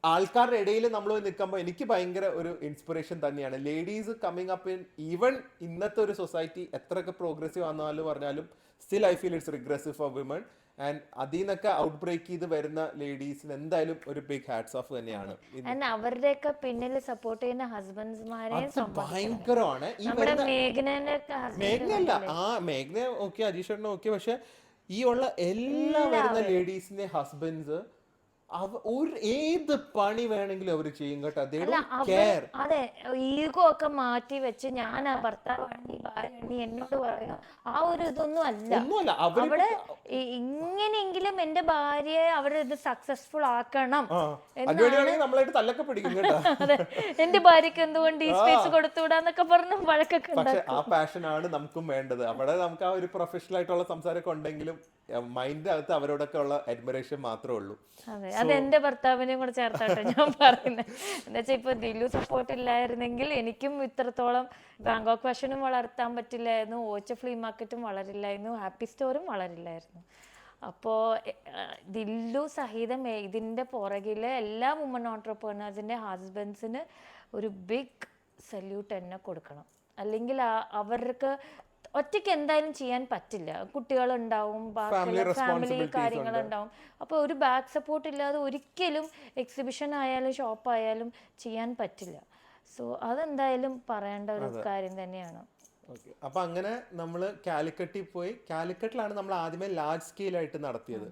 ആൾക്കാരുടെ ഇടയിൽ നമ്മൾ നിൽക്കുമ്പോൾ എനിക്ക് ഭയങ്കര ഒരു ഇൻസ്പിറേഷൻ തന്നെയാണ്. Ladies coming up in even ഇന്നത്തെ ഒരു സൊസൈറ്റി എത്രയൊക്കെ പ്രോഗ്രസീവ് ആണെന്നാലും പറഞ്ഞാലും still I feel it's regressive four women. And അതിൽ നിന്നൊക്കെ ഔട്ട് ബ്രേക്ക് ചെയ്ത് വരുന്ന ലേഡീസിന് എന്തായാലും ഒരു ബിഗ് ഹാറ്റ്സ് ഓഫ് തന്നെയാണ്. അവരുടെയൊക്കെ പിന്നിൽ സപ്പോർട്ട് ചെയ്യുന്ന ഹസ്ബൻഡ്സ്മാരെ ഭയങ്കരമാണ്. ഈ മേഘ്നയല്ല, മേഘ്ന ഓക്കെ, അജീഷേട്ടനും ഓക്കെ, പക്ഷെ ഈ ഉള്ള എല്ലാ വരുന്ന ലേഡീസിന്റെ ഹസ്ബൻഡ്സ് ഏത് പണി വേണമെങ്കിലും അവര് ചെയ്യും കേട്ടോ. അതെ, ഈഗോ ഒക്കെ മാറ്റി വെച്ച് ഞാൻ ആ ഭർത്താവാണ് ഭാര്യ എന്നോട് പറയുക ആ ഒരു ഇതൊന്നും അല്ല. അവിടെ ഇങ്ങനെയെങ്കിലും എന്റെ ഭാര്യയെ അവിടെ ഇത് സക്സസ്ഫുൾ ആക്കണം. അതെ, എന്റെ ഭാര്യക്ക് എന്തുകൊണ്ട് ഈ സ്പേസ് കൊടുത്തുകൂടാന്നൊക്കെ പറഞ്ഞു വഴക്കൊക്കെ ഉണ്ടാക്കും. ആ പാഷനാണ് നമുക്കും വേണ്ടത്. അവിടെ നമുക്ക് ആ ഒരു പ്രൊഫഷണൽ ആയിട്ടുള്ള സംസാരമൊക്കെ ഉണ്ടെങ്കിലും മൈൻഡ് അകത്ത് അവരോടൊക്കെ ഉള്ള അഡ്മിറേഷൻ മാത്രമേ ഉള്ളൂ. അതെ, അത് എന്റെ ഭർത്താവിനെയും കൂടെ ചേർത്താട്ടെ ഞാൻ പറയുന്നത്. എന്താ വെച്ചാൽ ഇപ്പൊ ദില്ലു സപ്പോർട്ട് ഇല്ലായിരുന്നെങ്കിൽ എനിക്കും ഇത്രത്തോളം ബാങ്കോക്ക് ഫാഷനും വളർത്താൻ പറ്റില്ലായിരുന്നു, ഓച്ച ഫ്ലീ മാർക്കറ്റും വളരില്ലായിരുന്നു, ഹാപ്പി സ്റ്റോറും വളരില്ലായിരുന്നു. അപ്പോൾ ദില്ലു സഹിതം ഇതിന്റെ പുറകില് എല്ലാ വുമൺ ഓൺട്രപ്രനേഴ്സിന്റെ ഹസ്ബൻഡ്സിന് ഒരു ബിഗ് സല്യൂട്ട് തന്നെ കൊടുക്കണം. അല്ലെങ്കിൽ അവർക്ക് ഒറ്റയ്ക്ക് എന്തായാലും ചെയ്യാൻ പറ്റില്ല. കുട്ടികളുണ്ടാവും, ബാക്കിയുള്ള ഫാമിലി കാര്യങ്ങളുണ്ടാവും. അപ്പോൾ ഒരു ബാക്ക് സപ്പോർട്ട് ഇല്ലാതെ ഒരിക്കലും എക്സിബിഷൻ ആയാലും ഷോപ്പായാലും ചെയ്യാൻ പറ്റില്ല. സോ അതെന്തായാലും പറയേണ്ട ഒരു കാര്യം തന്നെയാണ്. അപ്പൊ അങ്ങനെ നമ്മള് കാലിക്കറ്റിൽ പോയി. കാലിക്കറ്റിലാണ് നമ്മൾ ആദ്യമേ ലാർജ് സ്കെയിൽ ആയിട്ട് നടത്തിയത്.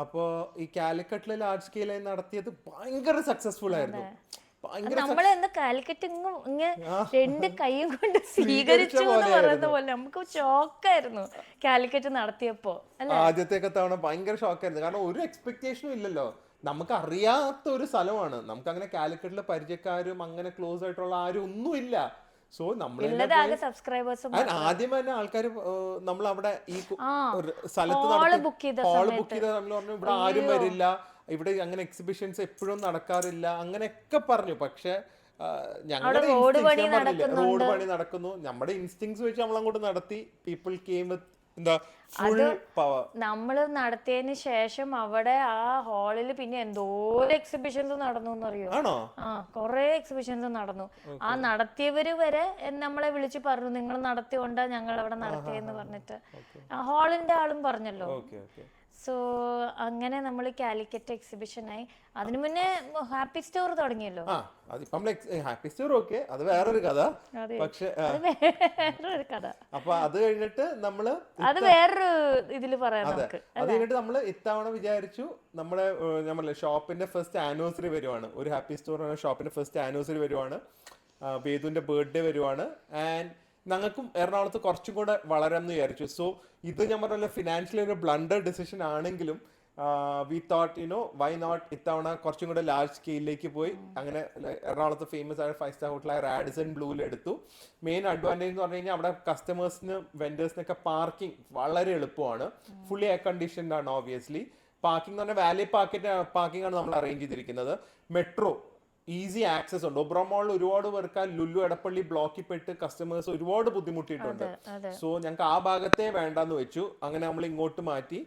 അപ്പോ ഈ കാലിക്കറ്റില് ലാർജ് സ്കെയിൽ ആയി നടത്തിയത് ഭയങ്കര സക്സസ്ഫുൾ ആയിരുന്നു. നമ്മളെ കാലിക്കറ്റ് ഇങ്ങനെ രണ്ട് കൈയും കൊണ്ട് സ്വീകരിച്ചു എന്ന് പറയുന്ന പോലെ നമുക്ക് ഷോക്കായിരുന്നു കാലിക്കറ്റ് നടത്തിയപ്പോ. ആദ്യത്തെ തവണ ഭയങ്കര ഷോക്കായിരുന്നു. കാരണം ഒരു എക്സ്പെക്ടേഷനും ഇല്ലല്ലോ. നമുക്ക് അറിയാത്ത ഒരു സ്ഥലമാണ്. നമുക്ക് അങ്ങനെ കാലിക്കറ്റിലെ പരിചയക്കാരും അങ്ങനെ ക്ലോസ് ആയിട്ടുള്ള ആരും ഒന്നുമില്ല. സോ നമ്മൾ ആദ്യം തന്നെ ആൾക്കാർ നമ്മൾ അവിടെ ഈ സ്ഥലത്ത് ഹോള് ബുക്ക് ചെയ്ത നമ്മൾ പറഞ്ഞു ഇവിടെ ആരും വരില്ല, ഇവിടെ അങ്ങനെ എക്സിബിഷൻസ് എപ്പോഴും നടക്കാറില്ല അങ്ങനെയൊക്കെ പറഞ്ഞു. പക്ഷെ ഞങ്ങളുടെ റോഡ് പണി നടക്കുന്നു, നമ്മുടെ ഇൻസ്റ്റിങ്സ് വെച്ച് നമ്മൾ അങ്ങോട്ട് നടത്തി. People came with full power. നമ്മള് നടത്തിയതിന് ശേഷം അവിടെ ആ ഹാളിൽ പിന്നെ എന്തോരം എക്സിബിഷൻസ് നടന്നു എന്നറിയോ? കൊറേ എക്സിബിഷൻസ് നടന്നു. ആ നടത്തിയവര് വരെ നമ്മളെ വിളിച്ച് പറഞ്ഞു നിങ്ങൾ നടത്തിയോണ്ടാ ഞങ്ങൾ അവിടെ നടത്തിയെന്ന് പറഞ്ഞിട്ട് ഹാളിന്റെ ആളും പറഞ്ഞല്ലോ. സോ അങ്ങനെ നമ്മൾ കാലിക്കറ്റ് എക്സിബിഷനായി. അതിനു മുന്നേ ഹാപ്പി സ്റ്റോർ തുടങ്ങിയല്ലോ. ഹാപ്പി സ്റ്റോർ ഓക്കെ, അത് വേറൊരു കഥ. പക്ഷെ വേറൊരു കഥ. അപ്പൊ അത് കഴിഞ്ഞിട്ട് നമ്മള് അത് വേറൊരു ഇതില് പറയാം. അത് കഴിഞ്ഞിട്ട് നമ്മള് ഇത്തവണ വിചാരിച്ചു നമ്മുടെ ഷോപ്പിന്റെ ഫസ്റ്റ് ആനിവേഴ്സറി വരുവാണ്. ഒരു ഹാപ്പി സ്റ്റോർ ഷോപ്പിന്റെ ഫസ്റ്റ് ആനിവേഴ്സറി വരുവാണ്. വേദുവിന്റെ ബർത്ത്ഡേ വരുവാണ്. ആൻഡ് ഞങ്ങൾക്കും എറണാകുളത്ത് കുറച്ചും കൂടെ വളരാമെന്ന് വിചാരിച്ചു. സോ ഇത് ഞാൻ പറഞ്ഞ ഫിനാൻഷ്യലി ഒരു ബ്ലണ്ടർ ഡിസിഷൻ ആണെങ്കിലും വി തോട്ട് വൈ നോട്ട് ഇത്തവണ കുറച്ചും കൂടെ ലാർജ് സ്കെയിലിലേക്ക് പോയി. അങ്ങനെ എറണാകുളത്ത് ഫേമസ് ആയ 5-star ഹോട്ടലായ റാഡിസൺ ബ്ലൂവിൽ എടുത്തു. മെയിൻ അഡ്വാൻറ്റേജ് എന്ന് പറഞ്ഞു കഴിഞ്ഞാൽ അവിടെ കസ്റ്റമേഴ്സിന് വെൻഡേഴ്സിനൊക്കെ പാർക്കിംഗ് വളരെ എളുപ്പമാണ്. ഫുള്ളി എയർ കണ്ടീഷൻഡ് ആണ്. ഓബിയസ്ലി പാർക്കിംഗ് എന്ന് പറഞ്ഞാൽ വാലി പാർക്കിംഗ് ആണ് നമ്മൾ അറേഞ്ച് ചെയ്തിരിക്കുന്നത്. മെട്രോ ഈസി ആക്സസ് ഉണ്ട്. ഒബ്രോ മോളിൽ ഒരുപാട് പേർക്ക് ലുലു എടപ്പള്ളി ബ്ലോക്കിൽ പെട്ട് കസ്റ്റമേഴ്സ് ഒരുപാട് ബുദ്ധിമുട്ടിയിട്ടുണ്ട്. സോ ഞങ്ങൾക്ക് ആ ഭാഗത്തെ വേണ്ടെന്ന് വെച്ചു. അങ്ങനെ നമ്മൾ ഇങ്ങോട്ട് മാറ്റി.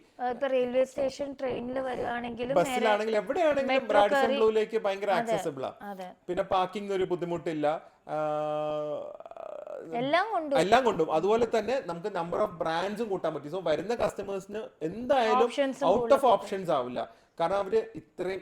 റെയിൽവേ സ്റ്റേഷൻ ട്രെയിനിൽ വരുവാണെങ്കിലും ബസ്സിലാണെങ്കിലും എവിടെയാണെങ്കിലും റാഡിസൺ ബ്ലൂയിലേക്ക് ഭയങ്കര ആക്സസിബിൾ ആണ്. പിന്നെ പാർക്കിംഗ് ഒരു ബുദ്ധിമുട്ടില്ല. എല്ലാം കൊണ്ടും അതുപോലെ തന്നെ നമുക്ക് നമ്പർ ഓഫ് ബ്രാൻഡ്സും കൂട്ടാൻ പറ്റും. സോ വരുന്ന കസ്റ്റമേഴ്സിന് എന്തായാലും ഔട്ട് ഓഫ് ഓപ്ഷൻസ് ആവില്ല. കാരണം അവര് ഇത്രയും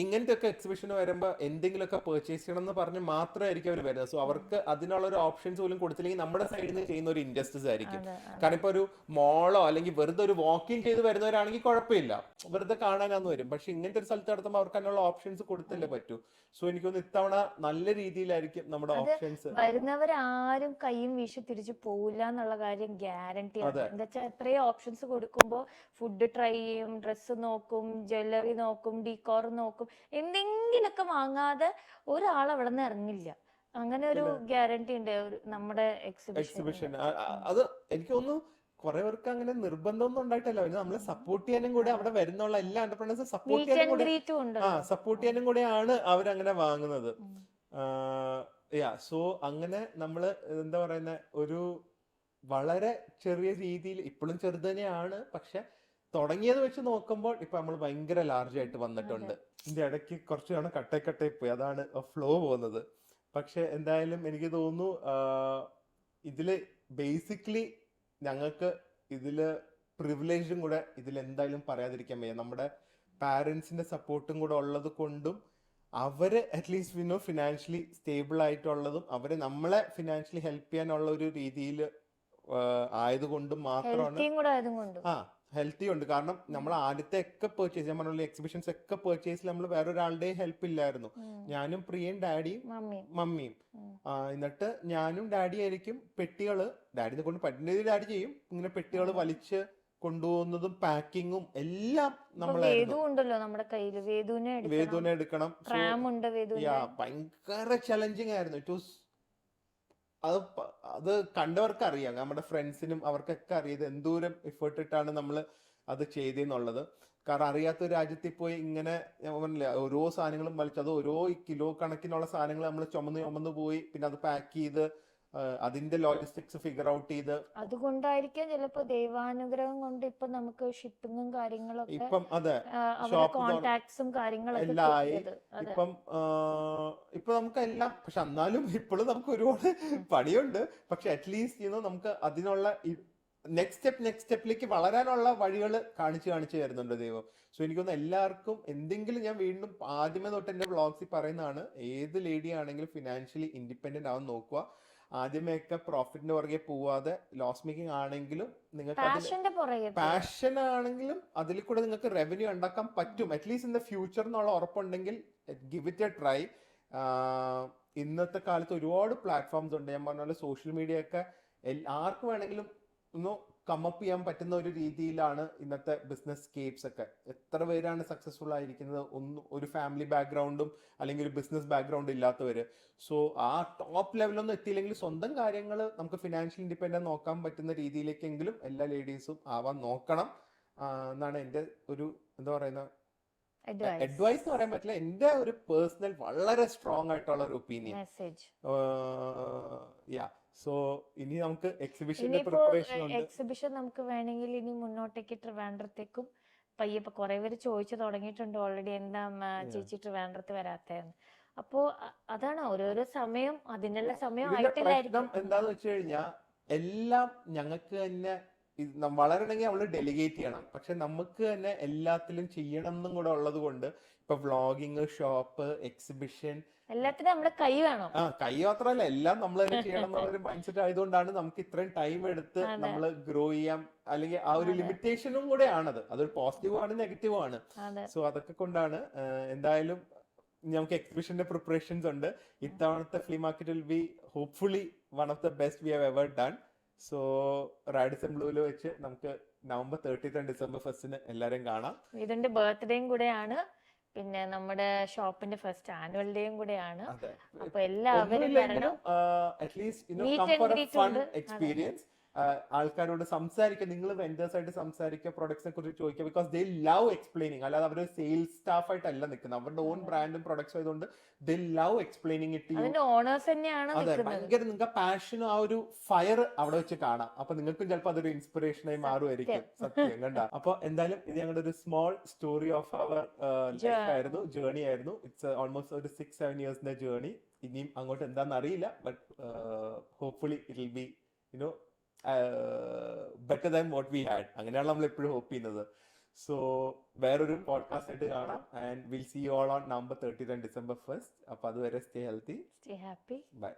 ഇങ്ങനത്തെ ഒക്കെ എക്സിബിഷന് വരുമ്പോൾ എന്തെങ്കിലുമൊക്കെ പർച്ചേസ് ചെയ്യണം എന്ന് പറഞ്ഞ് മാത്രമായിരിക്കും അവർ വരുന്നത്. സോ അവർക്ക് അതിനുള്ള ഒരു ഓപ്ഷൻസ് പോലും കൊടുത്തില്ലെങ്കിൽ നമ്മുടെ സൈഡിൽ നിന്ന് ചെയ്യുന്ന ഒരു ഇൻജസ്റ്റിസ് ആയിരിക്കും. കാരണം ഇപ്പൊ ഒരു മോളോ അല്ലെങ്കിൽ വെറുതെ ഒരു വാക്കിംഗ് ചെയ്ത് വരുന്നവരാണെങ്കിൽ കുഴപ്പമില്ല, വെറുതെ കാണാനാന്ന് വരും. പക്ഷെ ഇങ്ങനത്തെ ഒരു സ്ഥലത്ത് നടത്തുമ്പോൾ അവർക്ക് അതിനുള്ള ഓപ്ഷൻസ് കൊടുത്തല്ലേ പറ്റൂ. സോ എനിക്കൊന്ന് ഇത്തവണ നല്ല രീതിയിലായിരിക്കും നമ്മുടെ ഓപ്ഷൻസ്. വരുന്നവരാരും കൈയും വീശി തിരിച്ചു പോവില്ല എന്നുള്ള കാര്യം ഗ്യാരണ്ടി ആണ്. എന്താ വെച്ചാൽ എത്രയും ഓപ്ഷൻസ് കൊടുക്കുമ്പോൾ ഫുഡ് ട്രൈ ചെയ്യും, ഡ്രസ്സ് നോക്കും, ജ്വല്ലറി നോക്കും, ഡീകോർ നോക്കും, എന്തെങ്കിലുമൊക്കെ വാങ്ങാതെ ഒരാൾ അവിടെ നിന്ന് ഇറങ്ങില്ല. അങ്ങനെ ഒരു ഗ്യാരണ്ടി ഉണ്ട് നമ്മുടെ എക്സിബിഷൻ. അത് എനിക്ക് തോന്നുന്നു കുറെ പേർക്ക് അങ്ങനെ നിർബന്ധമൊന്നും ഉണ്ടായിട്ടല്ല, നമ്മളെ സപ്പോർട്ട് ചെയ്യാനും കൂടെ അവിടെ വരുന്നുള്ള എല്ലാ എന്റർപ്രണേഴ്സും സപ്പോർട്ട് ചെയ്യാനും കൂടെയാണ് അവരങ്ങനെ വാങ്ങുന്നത്. സോ അങ്ങനെ നമ്മള് എന്താ പറയുന്ന ഒരു വളരെ ചെറിയ രീതിയിൽ, ഇപ്പോഴും ചെറുത് തന്നെയാണ്, പക്ഷെ തുടങ്ങിയത് വെച്ച് നോക്കുമ്പോൾ ഇപ്പൊ നമ്മൾ ഭയങ്കര ലാർജ് ആയിട്ട് വന്നിട്ടുണ്ട്. ഇതിന്റെ ഇടയ്ക്ക് കുറച്ച് തവണ കട്ടേ പോയി, അതാണ് ഫ്ലോ പോകുന്നത്. പക്ഷെ എന്തായാലും എനിക്ക് തോന്നുന്നു ഇതില് ബേസിക്കലി ഞങ്ങൾക്ക് ഇതില് പ്രിവിലേജും കൂടെ ഇതിൽ എന്തായാലും പറയാതിരിക്കാൻ വയ്യ. നമ്മുടെ പാരന്റ്സിന്റെ സപ്പോർട്ടും കൂടെ ഉള്ളത് കൊണ്ടും അവര് അറ്റ്ലീസ്റ്റ് ഫിനാൻഷ്യലി സ്റ്റേബിൾ ആയിട്ടുള്ളതും അവര് നമ്മളെ ഫിനാൻഷ്യലി ഹെൽപ്പ് ചെയ്യാനുള്ള ഒരു രീതിയിൽ ആയതുകൊണ്ടും മാത്രമാണ്. ഹെൽത്തി ഉണ്ട്. കാരണം നമ്മൾ ആദ്യത്തെ ഒക്കെ പർച്ചേസ്, ഞാൻ പറഞ്ഞ എക്സിബിഷൻസ് ഒക്കെ പർച്ചേസിൽ നമ്മൾ വേറൊരാളുടെയും ഹെൽപ്പ് ഇല്ലായിരുന്നു. ഞാനും പ്രിയയും ഡാഡിയും മമ്മിയും. എന്നിട്ട് ഞാനും ഡാഡി ആയിരിക്കും പെട്ടികള്, ഡാഡിനെ കൊണ്ട് പറ്റുന്ന ഡാഡി ചെയ്യും, ഇങ്ങനെ പെട്ടികൾ വലിച്ച് കൊണ്ടുപോകുന്നതും പാക്കിങ്ങും എല്ലാം നമ്മളായിരുന്നു. വേദുവിനെ എടുക്കണം. ഭയങ്കര ചലഞ്ചിങ് ആയിരുന്നു. ഇറ്റ് വാസ് അത് കണ്ടവർക്ക് അറിയാം, നമ്മുടെ ഫ്രണ്ട്സിനും അവർക്കൊക്കെ അറിയാം എന്തോരം എഫേർട്ട് ഇട്ടാണ് നമ്മൾ അത് ചെയ്തെന്നുള്ളത്. കാരണം അറിയാത്ത രാജ്യത്തിൽ പോയി ഇങ്ങനെ ഓരോ സാധനങ്ങളും വലിച്ചു, അത് ഓരോ കിലോ കണക്കിനുള്ള സാധനങ്ങൾ നമ്മൾ ചുമന്ന് പോയി, പിന്നെ അത് പാക്ക് ചെയ്ത് അതിന്റെ ലോജിസ്റ്റിക്സ് ഫിഗർ ഔട്ട് ചെയ്ത്. അതുകൊണ്ടായിരിക്കാം ചിലപ്പോ ദൈവാനുഗ്രഹം കൊണ്ട് ഇപ്പൊ നമുക്ക് ഷിപ്പിങ്ങും കാര്യങ്ങളൊക്കെ ഇപ്പം കോണ്ടാക്ട്സും കാര്യങ്ങളൊക്കെ എല്ലാം ആയി. ഇപ്പൊ നമുക്ക് എല്ലാം, പക്ഷെ എന്നാലും ഇപ്പോഴും നമുക്ക് ഒരുപാട് പണിയുണ്ട്. പക്ഷെ അറ്റ്ലീസ്റ്റ് നമുക്ക് അതിനുള്ള നെക്സ്റ്റ് സ്റ്റെപ്പിലേക്ക് വളരാനുള്ള വഴികൾ കാണിച്ചു തരുന്നുണ്ട് ദൈവം. സോ എനിക്കൊന്ന് എല്ലാവർക്കും എന്തെങ്കിലും, ഞാൻ വീണ്ടും ആദ്യമേ തൊട്ട് എന്റെ വ്ളോഗ്സിൽ പറയുന്നതാണ്, ഏത് ലേഡി ആണെങ്കിലും ഫിനാൻഷ്യലി ഇൻഡിപെൻഡന്റ് ആവാൻ നോക്കുക. ആദ്യമേയൊക്കെ പ്രോഫിറ്റിന്റെ പുറകെ പോവാതെ, ലോസ് മേക്കിംഗ് ആണെങ്കിലും നിങ്ങൾക്ക് പാഷൻ ആണെങ്കിലും അതിൽ കൂടെ നിങ്ങൾക്ക് റവന്യൂ ഉണ്ടാക്കാൻ പറ്റും. അറ്റ്ലീസ്റ്റ് ഇൻ ദ ഫ്യൂച്ചർ എന്നുള്ള ഉറപ്പുണ്ടെങ്കിൽ ഗിവ് ഇറ്റ് എ ട്രൈ. ഇന്നത്തെ കാലത്ത് ഒരുപാട് പ്ലാറ്റ്ഫോംസ് ഉണ്ട്. ഞാൻ പറഞ്ഞ പോലെ സോഷ്യൽ മീഡിയ ഒക്കെ ആർക്ക് വേണമെങ്കിലും കമപ്പ് ചെയ്യാൻ പറ്റുന്ന ഒരു രീതിയിലാണ് ഇന്നത്തെ ബിസിനസ് സ്കേപ്സ് ഒക്കെ. എത്ര പേരാണ് സക്സസ്ഫുൾ ആയിരിക്കുന്നത്, ഒരു ഫാമിലി ബാക്ക്ഗ്രൗണ്ടും അല്ലെങ്കിൽ ഒരു ബിസിനസ് ബാക്ക്ഗ്രൗണ്ട് ഇല്ലാത്തവര്. സോ ആ ടോപ്പ് ലെവലൊന്നും എത്തിയില്ലെങ്കിൽ സ്വന്തം കാര്യങ്ങൾ നമുക്ക് ഫിനാൻഷ്യൽ ഇൻഡിപെൻഡന്റ് നോക്കാൻ പറ്റുന്ന രീതിയിലേക്കെങ്കിലും എല്ലാ ലേഡീസും ആവാൻ നോക്കണം എന്നാണ് എൻ്റെ ഒരു എന്താ പറയുന്ന അഡ്വൈസ് എന്ന് പറയാൻ പറ്റില്ല, എന്റെ ഒരു പേഴ്സണൽ വളരെ സ്ട്രോങ് ആയിട്ടുള്ള ഒരു ഒപ്പീനിയൻ. യാ സോ ഇനി നമുക്ക് എക്സിബിഷന്റെ പ്രിപ്പറേഷൻ ഉണ്ട്. എക്സിബിഷൻ നമുക്ക് വേണമെങ്കിൽ ഇനി മുന്നോട്ടേക്ക് ട്രിവാൻഡ്രത്തേക്കും പയ്യെ ഇപ്പൊ കുറെ പേര് ചോദിച്ചു തുടങ്ങിയിട്ടുണ്ട് ഓൾറെഡി, എന്താ ചേച്ചി ട്രിവാൻഡ്രത്ത് വരാത്തതെന്ന്. അപ്പോ അതാണ് ഓരോരോ സമയം അതിനുള്ള സമയം ആയിട്ടില്ലായിരിക്കും. എന്താന്ന് വെച്ച് കഴിഞ്ഞാൽ എല്ലാം ഞങ്ങൾക്ക് തന്നെ വളരണമെങ്കിൽ നമ്മള് ഡെലിഗേറ്റ് ചെയ്യണം. പക്ഷെ നമുക്ക് തന്നെ എല്ലാത്തിലും ചെയ്യണം എന്നും കൂടെ ഉള്ളത് കൊണ്ട് ഇപ്പൊ വ്ളോഗിങ്, ഷോപ്പ്, എക്സിബിഷൻ, എല്ലാത്തിനും നമ്മുടെ കൈ വേണം. കൈ മാത്രമല്ല എല്ലാം നമ്മൾ തന്നെ ചെയ്യണം എന്നുള്ളൊരു മൈൻഡ് സെറ്റ് ആയതുകൊണ്ടാണ് നമുക്ക് ഇത്രയും ടൈം എടുത്ത് നമ്മൾ ഗ്രോ ചെയ്യാം. അല്ലെങ്കിൽ ആ ഒരു ലിമിറ്റേഷനും കൂടെ ആണത്. അതൊരു പോസിറ്റീവ് ആണ്, നെഗറ്റീവ് ആണ്. സോ അതൊക്കെ കൊണ്ടാണ് എന്തായാലും നമുക്ക് എക്സിബിഷന്റെ പ്രിപ്പറേഷൻസ് ഉണ്ട്. ഇത്തവണത്തെ flea market will be hopefully one of the best we have ever done. So Radisson ബ്ലൂവിൽ വെച്ച് നമുക്ക് November 30th and December 1st എല്ലാരെയും കാണാം. ഇതിന്റെ ബർത്ത്ഡേയും കൂടെയാണ്, പിന്നെ നമ്മുടെ ഷോപ്പിന്റെ ഫസ്റ്റ് ആനുവൽ ഡേയും കൂടെയാണ്. അപ്പൊ എല്ലാവരും വരണം. എക്സ്പീരിയൻസ് ആൾക്കാരോട് സംസാരിക്കുക, നിങ്ങൾ വെൻഡേഴ്സ് ആയിട്ട് സംസാരിക്കുക, പ്രൊഡക്ട്സിനെ കുറിച്ച് ചോദിക്കുക. Because they love explaining. അല്ലാതെ അവർ സെയിൽസ് സ്റ്റാഫ് ആയിട്ടല്ല നിൽക്കുന്നത്, അവരുടെ ഓൺ ബ്രാൻഡും പ്രൊഡക്ട്സും ആയതുകൊണ്ട് ദേ ലവ് എക്സ്പ്ലെയിനിങ് ഇറ്റ്. അതെ, ഭയങ്കര നിങ്ങൾക്ക് പാഷനും ആ ഒരു ഫയർ അവിടെ വെച്ച് കാണാം. അപ്പൊ നിങ്ങൾക്കും ചിലപ്പോൾ അതൊരു ഇൻസ്പിറേഷനായി മാറുമായിരിക്കും. സത്യം കണ്ട. അപ്പൊ എന്തായാലും ഇത് ഞങ്ങളുടെ ഒരു small story of our life ആയിരുന്നു, ജേർണി ആയിരുന്നു. ഇറ്റ്സ് ഓൾമോസ്റ്റ് ഒരു 6-7 years ജേർണി. ഇനിയും അങ്ങോട്ട് എന്താണെന്ന് അറിയില്ല, but hopefully it will be you know better than what we had. അങ്ങനെയാണ് നമ്മൾ എപ്പോഴും ഹോപ്പ് ചെയ്യുന്നത്. സോ വേറൊരു പോഡ്കാസ്റ്റ് ആയിട്ട് കാണാം. And will see you all on November 30th and December 1st. അപ്പൊ അതുവരെ stay healthy, stay happy, by.